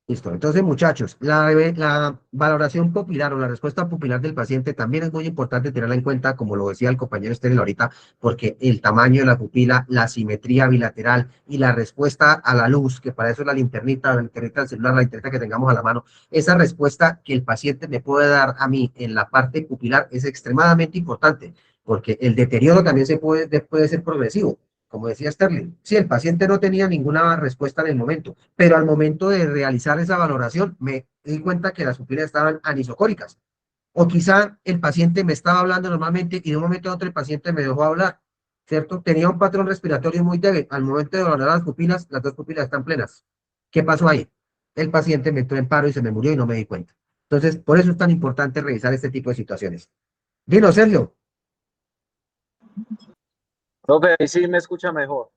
Listo. Entonces, muchachos, la valoración pupilar o la respuesta pupilar del paciente también es muy importante tenerla en cuenta, como lo decía el compañero Estéril ahorita, porque el tamaño de la pupila, la simetría bilateral y la respuesta a la luz, que para eso es la linternita del celular, la linternita que tengamos a la mano, esa respuesta que el paciente me puede dar a mí en la parte pupilar es extremadamente importante, porque el deterioro también puede ser progresivo. Como decía Sterling, si el paciente no tenía ninguna respuesta en el momento, pero al momento de realizar esa valoración me di cuenta que las pupilas estaban anisocóricas. O quizá el paciente me estaba hablando normalmente y de un momento a otro el paciente me dejó hablar, ¿cierto? Tenía un patrón respiratorio muy débil. Al momento de valorar las pupilas, las dos pupilas están plenas. ¿Qué pasó ahí? El paciente me entró en paro y se me murió y no me di cuenta. Entonces, por eso es tan importante revisar este tipo de situaciones. Dino, Sergio, Profe, ahí sí me escucha mejor.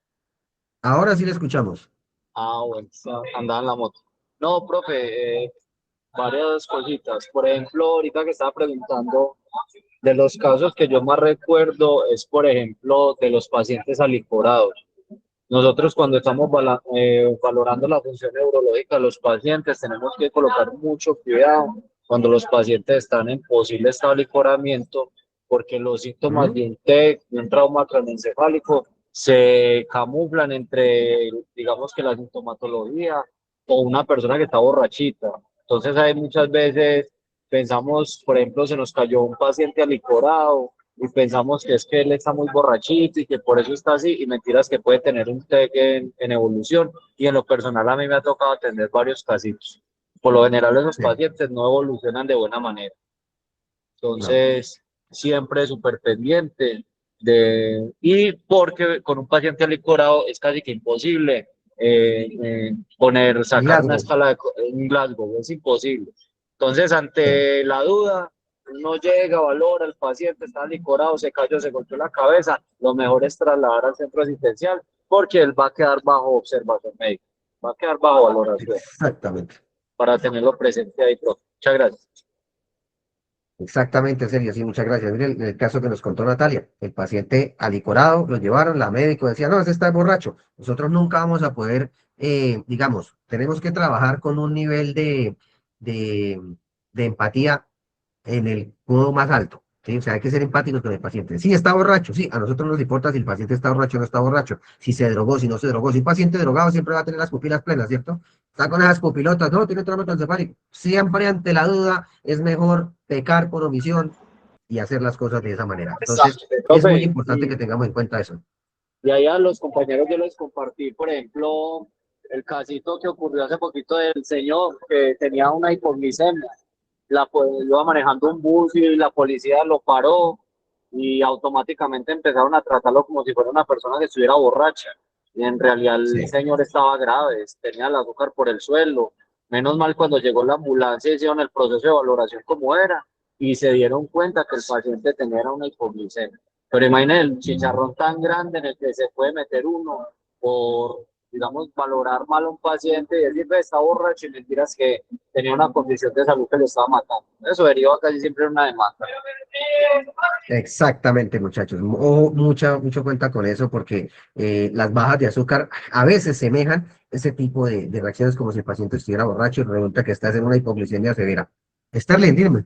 ahora sí le escuchamos. Ah, bueno, andaba en la moto. No, profe, varias cositas. Por ejemplo, ahorita que estaba preguntando, de los casos que yo más recuerdo es, por ejemplo, de los pacientes alicorados. Nosotros cuando estamos valorando la función neurológica de los pacientes tenemos que colocar mucho cuidado cuando los pacientes están en posible estado de alicoramiento, porque los síntomas ¿Mm? de un TEC, de un trauma craneoencefálico, se camuflan entre, digamos que la sintomatología o una persona que está borrachita. Entonces hay muchas veces, pensamos, por ejemplo, se nos cayó un paciente alicorado y pensamos que es que él está muy borrachito y que por eso está así, y mentiras que puede tener un TEC en evolución. Y en lo personal a mí me ha tocado atender varios casitos. Por lo general esos Sí, pacientes no evolucionan de buena manera. no. Entonces, siempre súper pendiente y porque con un paciente alicorado es casi que imposible sacar una Glasgow. escala en Glasgow, es imposible. Entonces, Sí. ante la duda, uno llega, valora, el paciente está alicorado, se cayó, se golpeó la cabeza, lo mejor es trasladar al centro asistencial porque él va a quedar bajo observación médica, va a quedar bajo valoración Exactamente. para tenerlo presente ahí, profe. Muchas gracias. Exactamente, Sergio, sí, muchas gracias. Mire el caso que nos contó Natalia, el paciente alicorado, lo llevaron, la médico decía, no, ese está borracho. Nosotros nunca vamos a poder, digamos, tenemos que trabajar con un nivel de, de empatía en el modo más alto, ¿sí? O sea, hay que ser empáticos con el paciente. Sí, está borracho, sí, a nosotros nos importa si el paciente está borracho o no está borracho, si se drogó, si no se drogó. Si un paciente drogado siempre va a tener las pupilas plenas, ¿cierto? Está con esas pupilotas, no, tiene trauma encefálico. Siempre ante la duda es mejor pecar por omisión y hacer las cosas de esa manera. Entonces, es muy Profe, importante que tengamos en cuenta eso. y ahí a los compañeros yo les compartí, por ejemplo, el casito que ocurrió hace poquito del señor que tenía una hipoglicemia. Iba manejando un bus y la policía lo paró y automáticamente empezaron a tratarlo como si fuera una persona que estuviera borracha. Y en realidad el Sí. señor estaba grave, tenía el azúcar por el suelo. Menos mal cuando llegó la ambulancia hicieron el proceso de valoración como era y se dieron cuenta que el paciente tenía una hipoglicemia. Pero imaginen el chicharrón tan grande en el que se puede meter uno por, digamos, valorar mal a un paciente y decir, "Ve, está borracho", y mentiras que tenía una condición de salud que lo estaba matando. Eso deriva casi siempre en una demanda. Exactamente, muchachos. Mucho cuenta con eso porque las bajas de azúcar a veces semejan ese tipo de reacciones como si el paciente estuviera borracho y resulta que estás en una hipoglicemia severa. Starling, dime.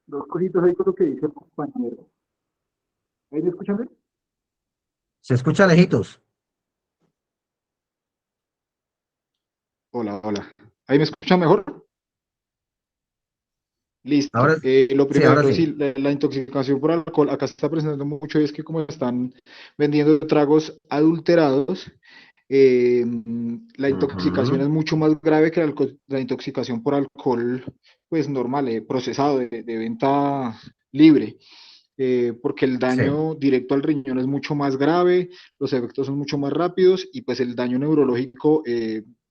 Dos cositas ahí con lo que dice el compañero. ¿Ahí me escuchan bien? ¿Se escucha lejitos? Hola, hola. ¿Ahí me escuchan mejor? Ahora, Listo. Lo sí, ahora primero, sí. sí, la intoxicación por alcohol acá se está presentando mucho y es que como están vendiendo tragos adulterados, la intoxicación Ujú. es mucho más grave que la intoxicación por alcohol, pues normal, procesado, de venta libre, porque el Sí. daño directo al riñón es mucho más grave, los efectos son mucho más rápidos y pues el daño neurológico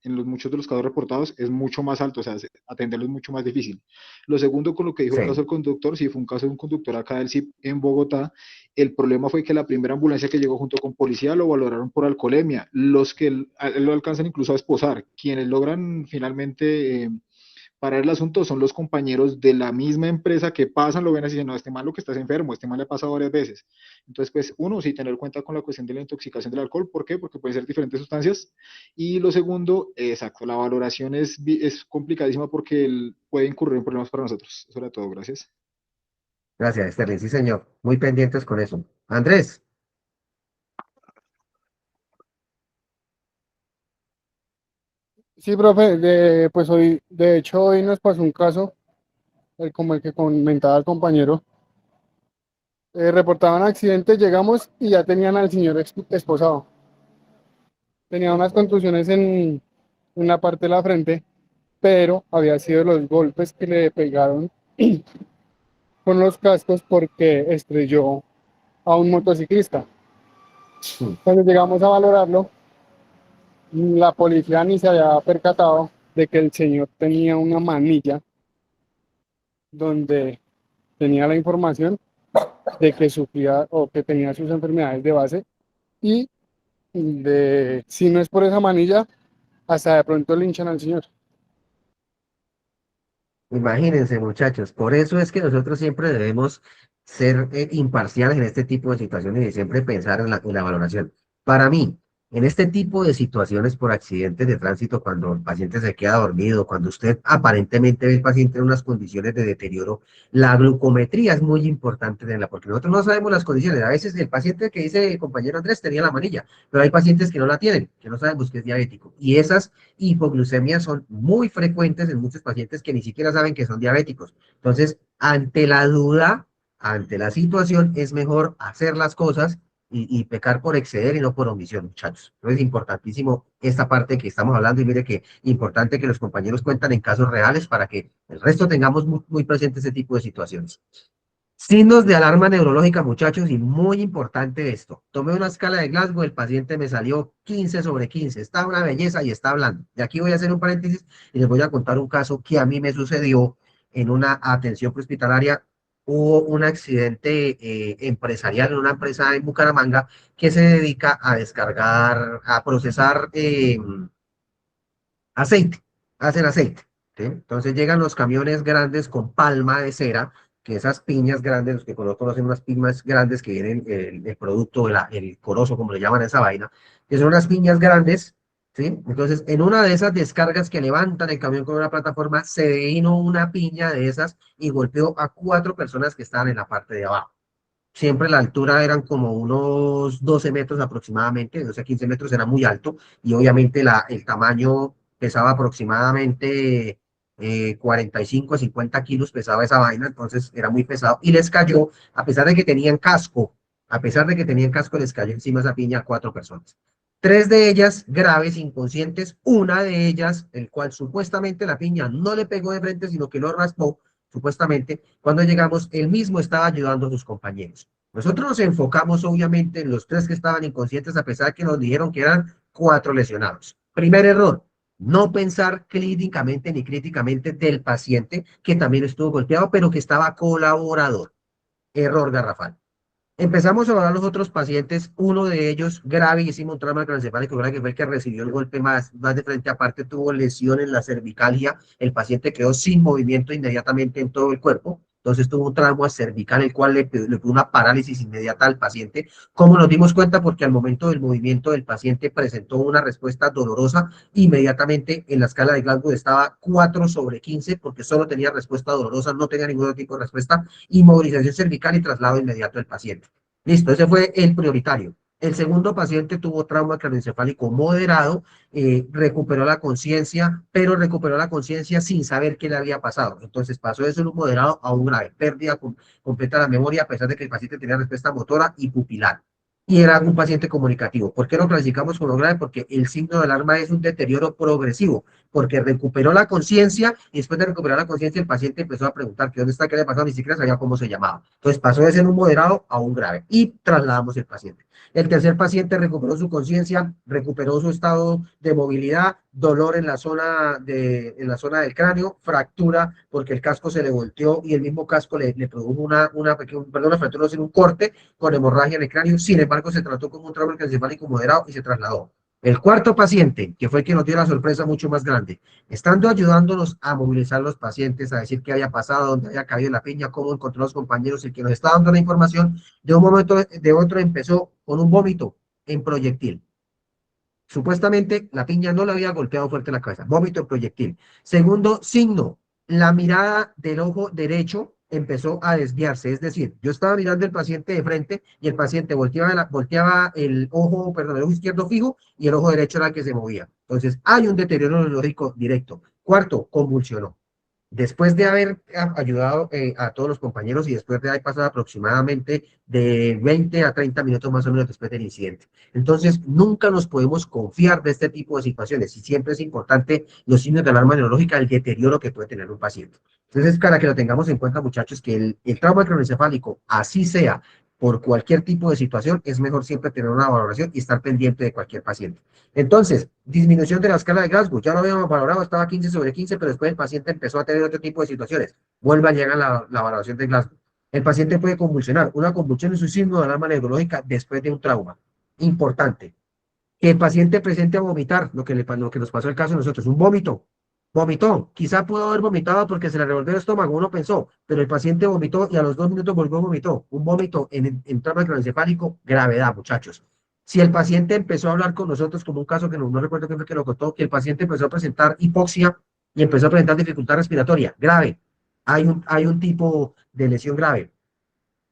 en muchos de los casos reportados es mucho más alto, o sea, atenderlo es mucho más difícil. Lo segundo, con lo que dijo el caso Sí. del conductor, sí fue un caso de un conductor acá del CIP en Bogotá. El problema fue que la primera ambulancia que llegó junto con policía lo valoraron por alcoholemia. Los que lo alcanzan incluso a esposar, quienes logran finalmente parar el asunto son los compañeros de la misma empresa que pasan, lo ven así, no, este mal lo que estás enfermo, este mal le ha pasado varias veces. Entonces, pues, uno, sí tener cuenta con la cuestión de la intoxicación del alcohol, ¿por qué? Porque pueden ser diferentes sustancias. Y lo segundo, exacto, la valoración es complicadísima porque puede incurrir en problemas para nosotros. Eso era todo, gracias. Gracias, Sterling. Sí, señor. Muy pendientes con eso. Andrés, Sí, profe, pues hoy, de hecho, hoy nos pasó un caso, como el que comentaba el compañero. Reportaban accidentes, llegamos y ya tenían al señor esposado. Tenía unas contusiones en la parte de la frente, pero había sido los golpes que le pegaron con los cascos porque estrelló a un motociclista. mm, Cuando llegamos a valorarlo, la policía ni se había percatado de que el señor tenía una manilla donde tenía la información de que sufría o que tenía sus enfermedades de base y si no es por esa manilla, hasta de pronto linchan al señor. imagínense, muchachos. Por eso es que nosotros siempre debemos ser imparciales en este tipo de situaciones y siempre pensar en la valoración. Para mí, en este tipo de situaciones por accidentes de tránsito, cuando el paciente se queda dormido, cuando usted aparentemente ve al paciente en unas condiciones de deterioro, la glucometría es muy importante tenerla, porque nosotros no sabemos las condiciones. A veces el paciente que dice el compañero Andrés tenía la manilla, pero hay pacientes que no la tienen, que no sabemos que es diabético. Y esas hipoglucemias son muy frecuentes en muchos pacientes que ni siquiera saben que son diabéticos. Entonces, ante la duda, ante la situación, es mejor hacer las cosas y pecar por exceder y no por omisión, muchachos. Entonces, es importantísimo esta parte que estamos hablando y mire que importante que los compañeros cuentan en casos reales para que el resto tengamos muy presente ese tipo de situaciones. Signos de alarma neurológica, muchachos, y muy importante esto. Tomé una escala de Glasgow, el paciente me salió 15/15. Está una belleza y está hablando. Y aquí voy a hacer un paréntesis y les voy a contar un caso que a mí me sucedió en una atención prehospitalaria. Hubo un accidente empresarial en una empresa en Bucaramanga que se dedica a descargar, a procesar aceite, hacen aceite. ¿Sí? Entonces llegan los camiones grandes con palma de cera, que esas piñas grandes, los que conocen unas piñas grandes que vienen el producto, el corozo, como le llaman a esa vaina, que son unas piñas grandes, ¿sí? Entonces, en una de esas descargas que levantan el camión con una plataforma, se vino una piña de esas y golpeó a 4 personas que estaban en la parte de abajo. Siempre la altura eran como unos 12 metros aproximadamente, 12 a 15 metros, era muy alto y obviamente el tamaño pesaba aproximadamente 45 a 50 kilos pesaba esa vaina, entonces era muy pesado y les cayó, a pesar de que tenían casco, a pesar de que tenían casco, les cayó encima esa piña a 4 personas. 3 de ellas graves, inconscientes, una de ellas, el cual supuestamente la piña no le pegó de frente, sino que lo raspó, supuestamente. Cuando llegamos, él mismo estaba ayudando a sus compañeros. Nosotros nos enfocamos obviamente en los 3 que estaban inconscientes, a pesar de que nos dijeron que eran 4 lesionados. Primer error, no pensar clínicamente ni críticamente del paciente que también estuvo golpeado, pero que estaba colaborador. Error garrafal. Empezamos a evaluar a los otros pacientes, uno de ellos gravísimo, un trauma craneoencefálico grave, que fue el que recibió el golpe más de frente, aparte tuvo lesión en la cervicalia, el paciente quedó sin movimiento inmediatamente en todo el cuerpo, entonces tuvo un trauma cervical, el cual le pegó una parálisis inmediata al paciente. ¿Cómo nos dimos cuenta? Porque al momento del movimiento del paciente presentó una respuesta dolorosa, inmediatamente en la escala de Glasgow estaba 4/15, porque solo tenía respuesta dolorosa, no tenía ningún otro tipo de respuesta, inmovilización cervical y traslado inmediato del paciente. Listo, ese fue el prioritario. El segundo paciente tuvo trauma craneoencefálico moderado, recuperó la conciencia, pero recuperó la conciencia sin saber qué le había pasado. Entonces pasó de ser un moderado a un grave, pérdida completa de la memoria, a pesar de que el paciente tenía respuesta motora y pupilar. Y era un paciente comunicativo. ¿Por qué lo clasificamos como grave? Porque el signo de alarma es un deterioro progresivo, porque recuperó la conciencia y después de recuperar la conciencia el paciente empezó a preguntar que dónde está, qué le pasó, ni siquiera sabía cómo se llamaba. Entonces pasó de ser un moderado a un grave y trasladamos el paciente. El tercer paciente recuperó su conciencia, recuperó su estado de movilidad, dolor en en la zona del cráneo, fractura porque el casco se le volteó y el mismo casco le produjo una fractura, sin un corte con hemorragia en el cráneo. Sin embargo, se trató como un trauma encefálico moderado y se trasladó. El cuarto paciente, que fue el que nos dio la sorpresa mucho más grande, estando ayudándonos a movilizar a los pacientes, a decir qué había pasado, dónde había caído la piña, cómo encontró a los compañeros, el que nos estaba dando la información, de un momento de otro empezó con un vómito en proyectil. Supuestamente la piña no le había golpeado fuerte en la cabeza, vómito en proyectil. Segundo signo, la mirada del ojo derecho empezó a desviarse, es decir, yo estaba mirando al paciente de frente y el paciente volteaba el ojo, perdón, el ojo izquierdo fijo y el ojo derecho era el que se movía. Entonces, hay un deterioro neurológico directo. Cuarto, convulsionó. Después de haber ayudado a todos los compañeros y después de haber pasado aproximadamente de 20 a 30 minutos más o menos después del incidente. Entonces, nunca nos podemos confiar de este tipo de situaciones y siempre es importante los signos de alarma neurológica, el deterioro que puede tener un paciente. Entonces, para que lo tengamos en cuenta, muchachos, que el trauma craneoencefálico, así sea por cualquier tipo de situación, es mejor siempre tener una valoración y estar pendiente de cualquier paciente. Entonces, disminución de la escala de Glasgow, ya lo habíamos valorado, estaba 15/15, pero después el paciente empezó a tener otro tipo de situaciones. Vuelve a llegar la valoración de Glasgow. El paciente puede convulsionar. Una convulsión es un signo de alarma neurológica después de un trauma. Importante. Que el paciente presente a vomitar, lo que nos pasó el caso de nosotros, un vómito. Vomitó, quizá pudo haber vomitado porque se le revolvió el estómago, uno pensó, pero el paciente vomitó y a los 2 minutos volvió a vomitó. Un vómito en trauma craneoencefálico, gravedad, muchachos. Si el paciente empezó a hablar con nosotros, como un caso que no recuerdo quién fue que lo contó, que el paciente empezó a presentar hipoxia y empezó a presentar dificultad respiratoria, grave. Hay un tipo de lesión grave.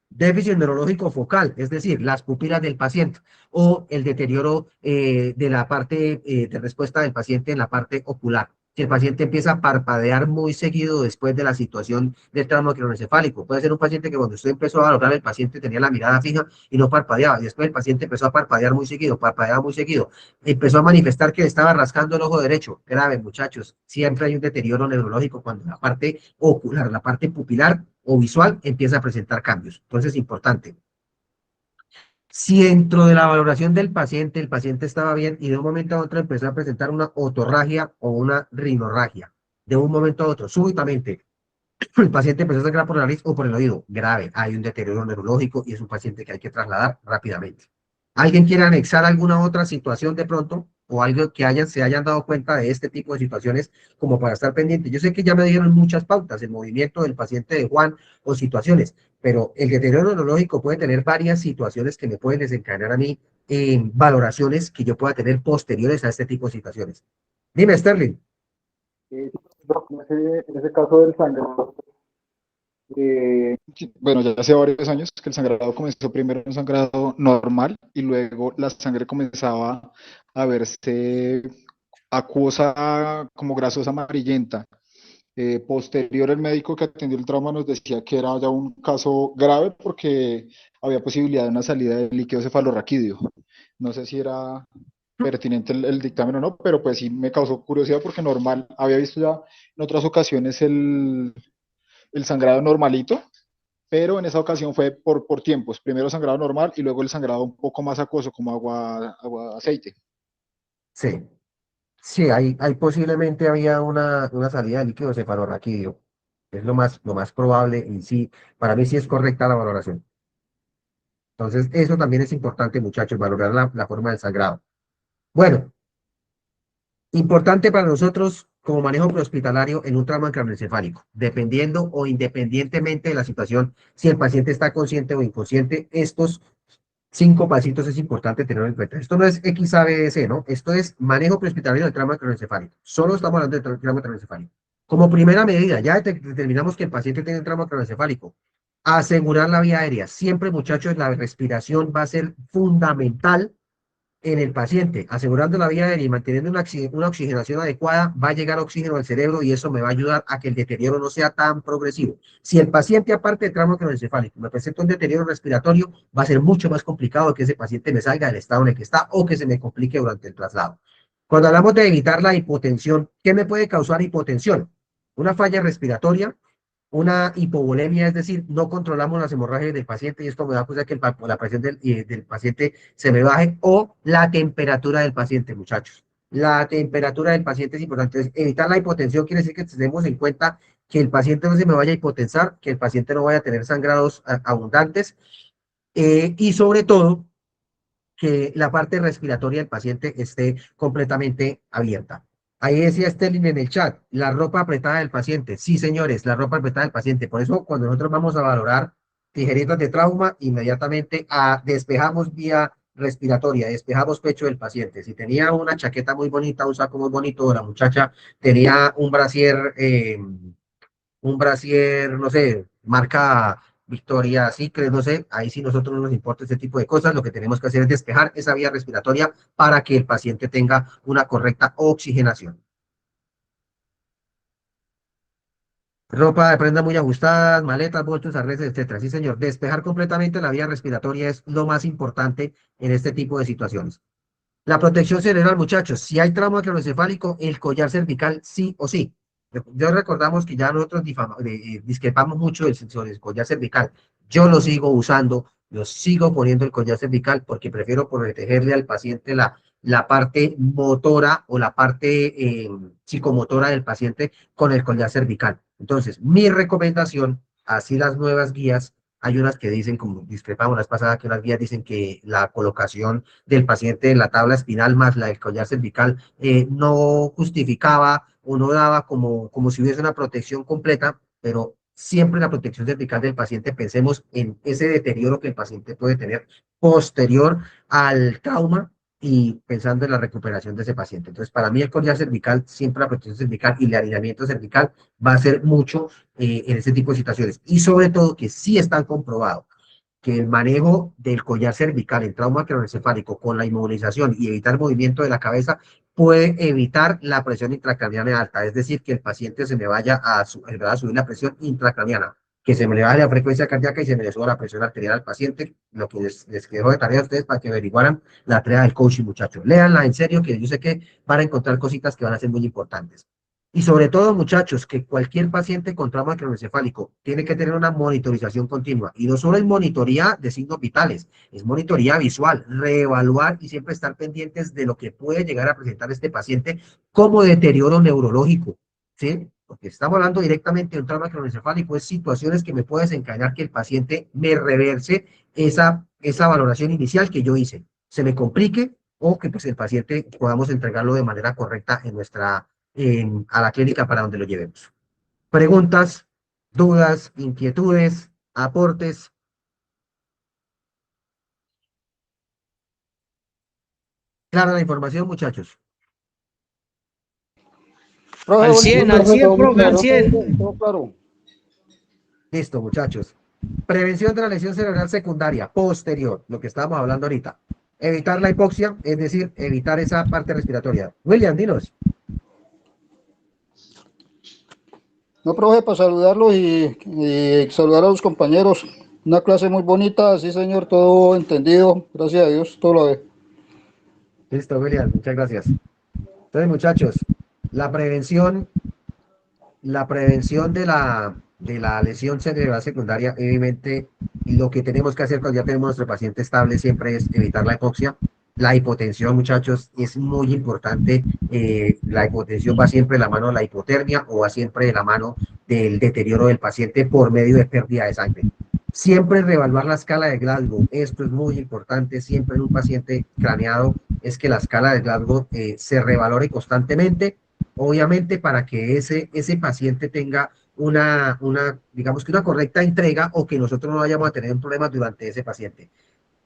Déficit neurológico focal, es decir, las pupilas del paciente, o el deterioro de la parte de respuesta del paciente en la parte ocular. Si el paciente empieza a parpadear muy seguido después de la situación del trauma craneoencefálico, puede ser un paciente que cuando usted empezó a valorar, el paciente tenía la mirada fija y no parpadeaba, y después el paciente empezó a parpadear muy seguido, parpadeaba muy seguido, empezó a manifestar que le estaba rascando el ojo derecho. Grave, muchachos, siempre hay un deterioro neurológico cuando la parte ocular, la parte pupilar o visual empieza a presentar cambios. Entonces, importante. Si dentro de la valoración del paciente, el paciente estaba bien y de un momento a otro empezó a presentar una otorragia o una rinorragia, de un momento a otro, súbitamente, el paciente empezó a sangrar por la nariz o por el oído, grave, hay un deterioro neurológico y es un paciente que hay que trasladar rápidamente. ¿Alguien quiere anexar alguna otra situación de pronto? o algo que se hayan dado cuenta de este tipo de situaciones como para estar pendiente. Yo sé que ya me dieron muchas pautas, el movimiento del paciente de Juan o situaciones, pero el deterioro neurológico puede tener varias situaciones que me pueden desencadenar a mí en valoraciones que yo pueda tener posteriores a este tipo de situaciones. Dime, Sterling. En ese caso del sangrado, bueno, ya hace varios años que el sangrado comenzó primero un sangrado normal y luego la sangre comenzaba a verse acuosa, como grasosa amarillenta. Posterior, el médico que atendió el trauma nos decía que era ya un caso grave porque había posibilidad de una salida de líquido cefalorraquídeo. No sé si era pertinente el dictamen o no, pero pues sí me causó curiosidad porque normal, había visto ya en otras ocasiones el sangrado normalito, pero en esa ocasión fue por tiempos. Primero sangrado normal y luego el sangrado un poco más acuoso, como agua aceite. Sí, sí, hay posiblemente había una salida de líquido cefalorraquídeo. Es lo más probable y sí, para mí sí es correcta la valoración. Entonces, eso también es importante, muchachos, valorar la forma del sangrado. Bueno, importante para nosotros como manejo prehospitalario en un trauma craneoencefálico, dependiendo o independientemente de la situación, si el paciente está consciente o inconsciente, estos 5 pasitos es importante tenerlo en cuenta. Esto no es XABC, ¿no? Esto es manejo prehospitalario del trauma craneoencefálico. Solo estamos hablando del trauma craneoencefálico. Como primera medida, ya determinamos que el paciente tiene trauma craneoencefálico. Asegurar la vía aérea. Siempre, muchachos, la respiración va a ser fundamental en el paciente, asegurando la vía aérea y manteniendo una oxigenación adecuada, va a llegar oxígeno al cerebro y eso me va a ayudar a que el deterioro no sea tan progresivo. Si el paciente, aparte de trauma craneoencefálico, me presenta un deterioro respiratorio, va a ser mucho más complicado que ese paciente me salga del estado en el que está o que se me complique durante el traslado. Cuando hablamos de evitar la hipotensión, ¿qué me puede causar hipotensión? Una falla respiratoria, una hipovolemia, es decir, no controlamos las hemorragias del paciente y esto me va a causar que la presión del paciente se me baje, o la temperatura del paciente, muchachos. La temperatura del paciente es importante. Entonces, evitar la hipotensión quiere decir que tenemos en cuenta que el paciente no se me vaya a hipotensar, que el paciente no vaya a tener sangrados abundantes y sobre todo que la parte respiratoria del paciente esté completamente abierta. Ahí decía Sterling en el chat, la ropa apretada del paciente. Sí, señores, la ropa apretada del paciente. Por eso, cuando nosotros vamos a valorar tijeritas de trauma, inmediatamente despejamos vía respiratoria, despejamos pecho del paciente. Si tenía una chaqueta muy bonita, un saco muy bonito, la muchacha tenía un brasier, no sé, marca Victoria Secret, no sé, ahí sí nosotros no nos importa ese tipo de cosas, lo que tenemos que hacer es despejar esa vía respiratoria para que el paciente tenga una correcta oxigenación. Ropa de prenda muy ajustadas, maletas, bolsos, arneses, etcétera. Sí, señor, despejar completamente la vía respiratoria es lo más importante en este tipo de situaciones. La protección cerebral, muchachos, si hay trauma craneoencefálico, el collar cervical sí o sí. Ya recordamos que ya nosotros discrepamos mucho sobre el collar cervical. Yo lo sigo usando, yo sigo poniendo el collar cervical porque prefiero protegerle al paciente la parte motora o la parte psicomotora del paciente con el collar cervical. Entonces, mi recomendación, así las nuevas guías, hay unas que dicen, como discrepamos las pasadas, que unas guías dicen que la colocación del paciente en la tabla espinal más la del collar cervical no justificaba o no daba como si hubiese una protección completa, pero siempre la protección cervical del paciente, pensemos en ese deterioro que el paciente puede tener posterior al trauma y pensando en la recuperación de ese paciente. Entonces, para mí el collar cervical, siempre la protección cervical y el alineamiento cervical va a ser mucho en este tipo de situaciones. Y sobre todo que sí están comprobados que el manejo del collar cervical en trauma craneoencefálico con la inmovilización y evitar el movimiento de la cabeza puede evitar la presión intracraniana alta, es decir, que el paciente se me vaya a subir la presión intracraniana, que se me le baje la frecuencia cardíaca y se me le suba la presión arterial al paciente, lo que les quedo de tarea a ustedes para que averiguaran la tarea del coaching, muchachos. Léanla en serio, que yo sé que van a encontrar cositas que van a ser muy importantes. Y sobre todo, muchachos, que cualquier paciente con trauma craneoencefálico tiene que tener una monitorización continua. Y no solo es monitoría de signos vitales, es monitoría visual, reevaluar y siempre estar pendientes de lo que puede llegar a presentar este paciente como deterioro neurológico, ¿sí? Porque estamos hablando directamente de un trauma craneoencefálico, es situaciones que me pueden desencadenar que el paciente me reverse esa valoración inicial que yo hice. Se me complique o que pues el paciente podamos entregarlo de manera correcta a la clínica para donde lo llevemos. Preguntas, dudas, inquietudes, aportes. Clara la información, muchachos. Profe, Al buenas 100, al noches, Profe, 100, todo muy profe, al claro. 100. todo claro. Listo, muchachos. Prevención de la lesión cerebral secundaria posterior, lo que estábamos hablando ahorita. Evitar la hipoxia, es decir, evitar esa parte respiratoria. William, dinos. No, profe, para saludarlos y saludar a los compañeros. Una clase muy bonita, sí, señor, todo entendido. Gracias a Dios, todo lo ve. Listo, William, muchas gracias. Entonces, muchachos, la prevención, la prevención de la lesión cerebral secundaria, obviamente, lo que tenemos que hacer cuando ya tenemos nuestro paciente estable siempre es evitar la hipoxia. La hipotensión, muchachos, es muy importante. La hipotensión va siempre de la mano de la hipotermia o va siempre de la mano del deterioro del paciente por medio de pérdida de sangre. Siempre reevaluar la escala de Glasgow. Esto es muy importante. Siempre en un paciente craneado es que la escala de Glasgow se revalore constantemente, obviamente para que ese paciente tenga digamos que una correcta entrega o que nosotros no vayamos a tener un problema durante ese paciente.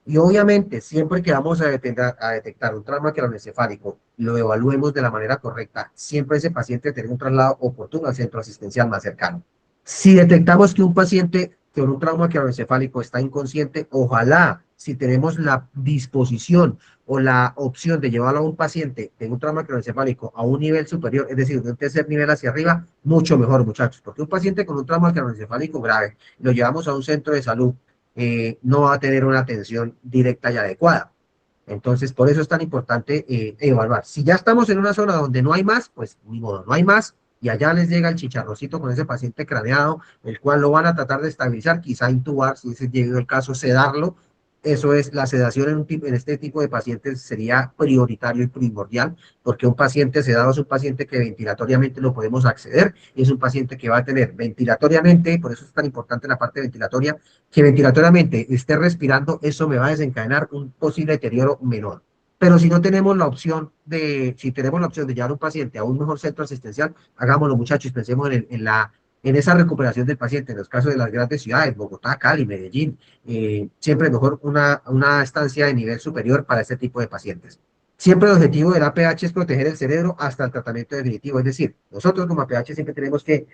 Y obviamente, siempre que vamos a detectar un trauma craneoencefálico, lo evaluemos de la manera correcta, siempre ese paciente tiene un traslado oportuno al centro asistencial más cercano. Si detectamos que un paciente con un trauma craneoencefálico está inconsciente, ojalá, si tenemos la disposición o la opción de llevarlo a un paciente de un trauma craneoencefálico a un nivel superior, es decir, de un tercer nivel hacia arriba, mucho mejor, muchachos, porque un paciente con un trauma craneoencefálico grave, lo llevamos a un centro de salud, no va a tener una atención directa y adecuada. Entonces, por eso es tan importante evaluar. Si ya estamos en una zona donde no hay más, pues ni modo, no hay más, y allá les llega el chicharrocito con ese paciente craneado, el cual lo van a tratar de estabilizar, quizá intubar, si ese llega el caso, sedarlo. Eso es, la sedación en este tipo de pacientes sería prioritario y primordial, porque un paciente sedado es un paciente que ventilatoriamente lo podemos acceder, y es un paciente que va a tener ventilatoriamente, por eso es tan importante la parte ventilatoria, que ventilatoriamente esté respirando, eso me va a desencadenar un posible deterioro menor. Pero si no tenemos la opción si tenemos la opción de llevar un paciente a un mejor centro asistencial, hagámoslo, muchachos, pensemos en esa recuperación del paciente. En los casos de las grandes ciudades, Bogotá, Cali, Medellín, siempre es mejor una estancia de nivel superior para este tipo de pacientes. Siempre el objetivo del APH es proteger el cerebro hasta el tratamiento definitivo, es decir, nosotros como APH siempre tenemos que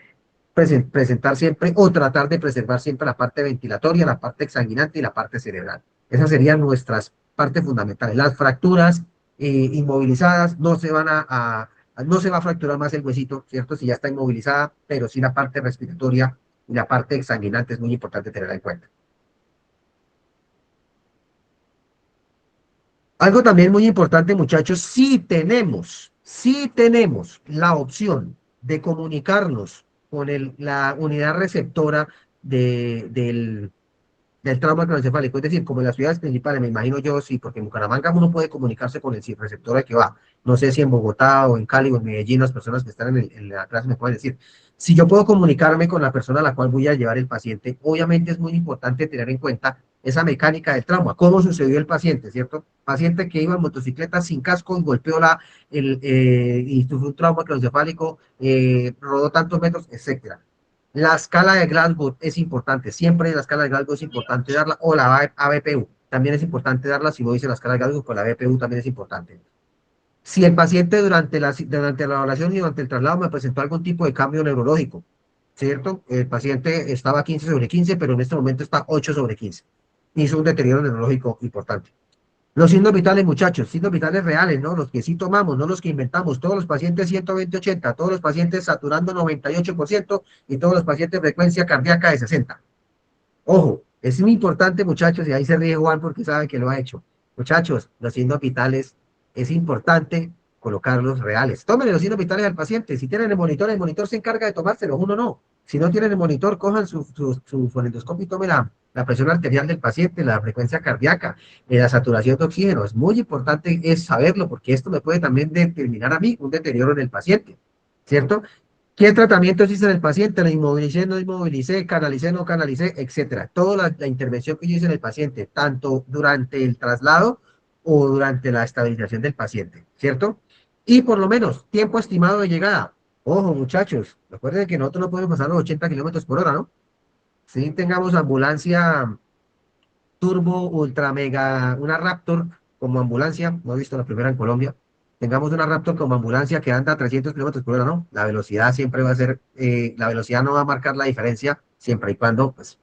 presentar siempre o tratar de preservar siempre la parte ventilatoria, la parte exsanguinante y la parte cerebral. Esas serían nuestras partes fundamentales. Las fracturas inmovilizadas no se van no se va a fracturar más el huesito, ¿cierto? Si ya está inmovilizada, pero sí la parte respiratoria y la parte exsanguinante es muy importante tenerla en cuenta. Algo también muy importante, muchachos, si tenemos la opción de comunicarnos con la unidad receptora del trauma craneoencefálico, es decir, como en las ciudades principales, me imagino yo, sí, porque en Bucaramanga uno puede comunicarse con el receptor al que va. No sé si en Bogotá o en Cali o en Medellín las personas que están en la clase me pueden decir. Si yo puedo comunicarme con la persona a la cual voy a llevar el paciente, obviamente es muy importante tener en cuenta esa mecánica del trauma, cómo sucedió el paciente, ¿cierto? Paciente que iba en motocicleta sin casco y golpeó y sufrió un trauma craneoencefálico, rodó tantos metros, etcétera. La escala de Glasgow es importante, siempre la escala de Glasgow es importante darla, o la ABPU, también es importante darla, si no dice la escala de Glasgow, pues la ABPU también es importante. Si el paciente durante la evaluación y durante el traslado me presentó algún tipo de cambio neurológico, ¿cierto? El paciente estaba 15/15, pero en este momento está 8/15. Hizo un deterioro neurológico importante. Los signos vitales, muchachos, signos vitales reales, ¿no? Los que sí tomamos, no los que inventamos. Todos los pacientes 120/80, todos los pacientes saturando 98% y todos los pacientes frecuencia cardíaca de 60. Ojo, es muy importante, muchachos, y ahí se ríe Juan porque sabe que lo ha hecho. Muchachos, los signos vitales es importante colocarlos reales. Tómenle los signos vitales al paciente. Si tienen el monitor se encarga de tomárselos, uno no. Si no tienen el monitor, cojan su fonendoscopio y tomen la presión arterial del paciente, la frecuencia cardíaca, la saturación de oxígeno. Es muy importante saberlo porque esto me puede también determinar a mí un deterioro en el paciente, ¿cierto? ¿Qué tratamientos hice en el paciente? ¿La inmovilicé, no inmovilicé, canalicé, no canalicé, etcétera? Toda la intervención que yo hice en el paciente, tanto durante el traslado o durante la estabilización del paciente, ¿cierto? Y por lo menos, tiempo estimado de llegada. Ojo, muchachos, recuerden que nosotros no podemos pasar los 80 kilómetros por hora, ¿no? Si tengamos ambulancia turbo, ultra, mega, una Raptor como ambulancia, no he visto la primera en Colombia, tengamos una Raptor como ambulancia que anda a 300 kilómetros por hora, ¿no? La velocidad siempre va a ser, la velocidad no va a marcar la diferencia siempre y cuando, pues,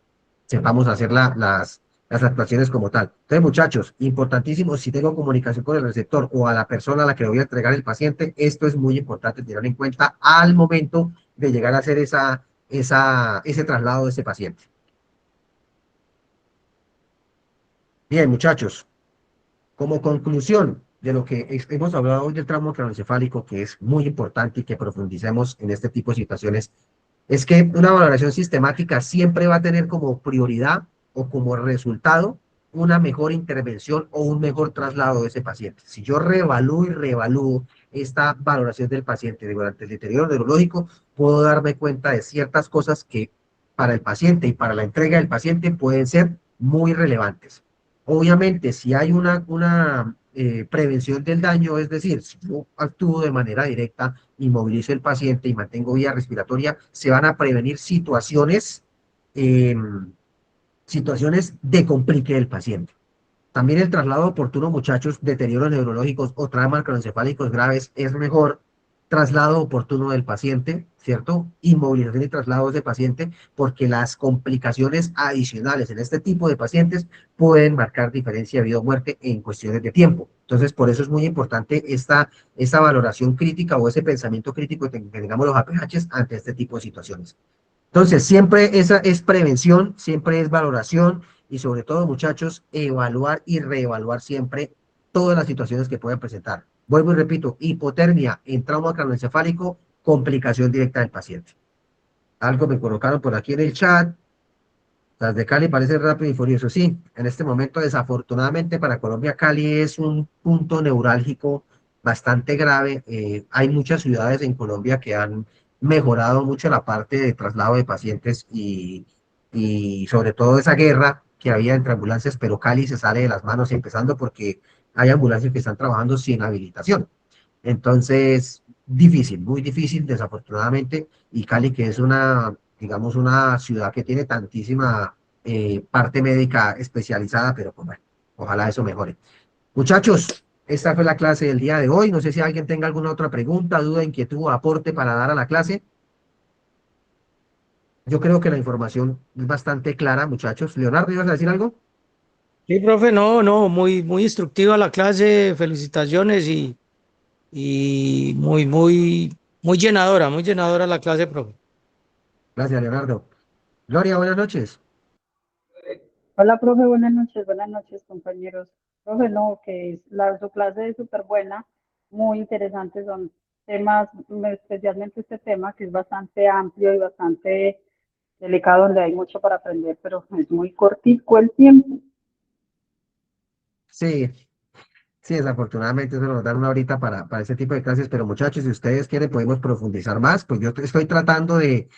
sepamos hacer las actuaciones como tal. Entonces, muchachos, importantísimo, si tengo comunicación con el receptor o a la persona a la que le voy a entregar el paciente, esto es muy importante tener en cuenta al momento de llegar a hacer ese traslado de ese paciente. Bien, muchachos, como conclusión de lo que hemos hablado hoy del trauma craneoencefálico, que es muy importante y que profundicemos en este tipo de situaciones, es que una valoración sistemática siempre va a tener como prioridad o como resultado una mejor intervención o un mejor traslado de ese paciente. Si yo reevalúo y reevalúo esta valoración del paciente durante el deterioro neurológico, puedo darme cuenta de ciertas cosas que para el paciente y para la entrega del paciente pueden ser muy relevantes. Obviamente, si hay una prevención del daño, es decir, si yo actúo de manera directa, inmovilizo el paciente y mantengo vía respiratoria, se van a prevenir situaciones de complique del paciente. También el traslado oportuno, muchachos, deterioros neurológicos o traumas craneoencefálicos graves, es mejor traslado oportuno del paciente, ¿cierto? Inmovilización y traslados de paciente, porque las complicaciones adicionales en este tipo de pacientes pueden marcar diferencia de vida o muerte en cuestiones de tiempo. Entonces, por eso es muy importante esta valoración crítica o ese pensamiento crítico que tengamos los APHs ante este tipo de situaciones. Entonces, siempre esa es prevención, siempre es valoración y sobre todo, muchachos, evaluar y reevaluar siempre todas las situaciones que pueden presentar. Vuelvo y repito, hipotermia en trauma craneoencefálico, complicación directa del paciente. Algo me colocaron por aquí en el chat. Las de Cali parecen rápido y furioso. Sí, en este momento, desafortunadamente para Colombia, Cali es un punto neurálgico bastante grave. Hay muchas ciudades en Colombia que han mejorado mucho la parte de traslado de pacientes y sobre todo esa guerra que había entre ambulancias, pero Cali se sale de las manos, empezando porque hay ambulancias que están trabajando sin habilitación. Entonces, difícil, muy difícil, desafortunadamente, y Cali, que es digamos, una ciudad que tiene tantísima parte médica especializada, pero pues bueno, ojalá eso mejore. Muchachos, esta fue la clase del día de hoy. No sé si alguien tenga alguna otra pregunta, duda, inquietud o aporte para dar a la clase. Yo creo que la información es bastante clara, muchachos. Leonardo, ¿ibas a decir algo? Sí, profe, no, muy instructiva la clase, felicitaciones y muy llenadora la clase, profe. Gracias, Leonardo. Gloria, buenas noches. Hola, profe, buenas noches, compañeros. Profe, no, que su clase es súper buena, muy interesante, son temas, especialmente este tema que es bastante amplio y bastante delicado, donde hay mucho para aprender, pero es muy cortico el tiempo. Sí, sí, desafortunadamente eso nos dan una horita para ese tipo de clases, pero muchachos, si ustedes quieren podemos profundizar más, pues yo estoy tratando de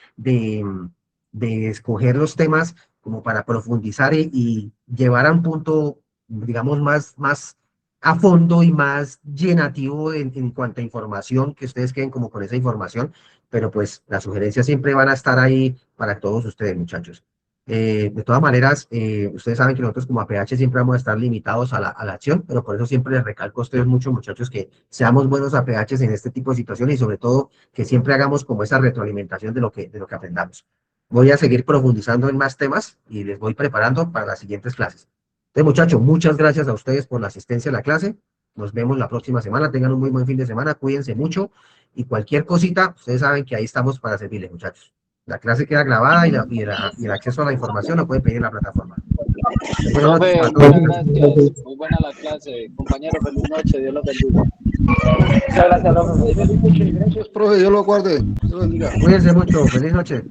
escoger los temas como para profundizar y llevar a un punto, digamos, más a fondo y más llenativo en cuanto a información, que ustedes queden como con esa información, pero pues las sugerencias siempre van a estar ahí para todos ustedes, muchachos. De todas maneras, ustedes saben que nosotros como APH siempre vamos a estar limitados a la acción, pero por eso siempre les recalco a ustedes mucho, muchachos, que seamos buenos APHs en este tipo de situaciones y sobre todo que siempre hagamos como esa retroalimentación de lo que aprendamos. Voy a seguir profundizando en más temas y les voy preparando para las siguientes clases. Entonces, muchachos, muchas gracias a ustedes por la asistencia a la clase. Nos vemos la próxima semana. Tengan un muy buen fin de semana. Cuídense mucho y cualquier cosita, ustedes saben que ahí estamos para servirles, muchachos. La clase queda grabada y el acceso a la información lo pueden pedir en la plataforma. Buenas noches Profe, para todos. muchas gracias. Muy buena la clase. Compañero, feliz noche. Dios los bendiga. Muchas gracias, profe. Feliz noche. Gracias, profe. Dios lo guarde. Dios lo bendiga. Cuídense mucho. Feliz noche.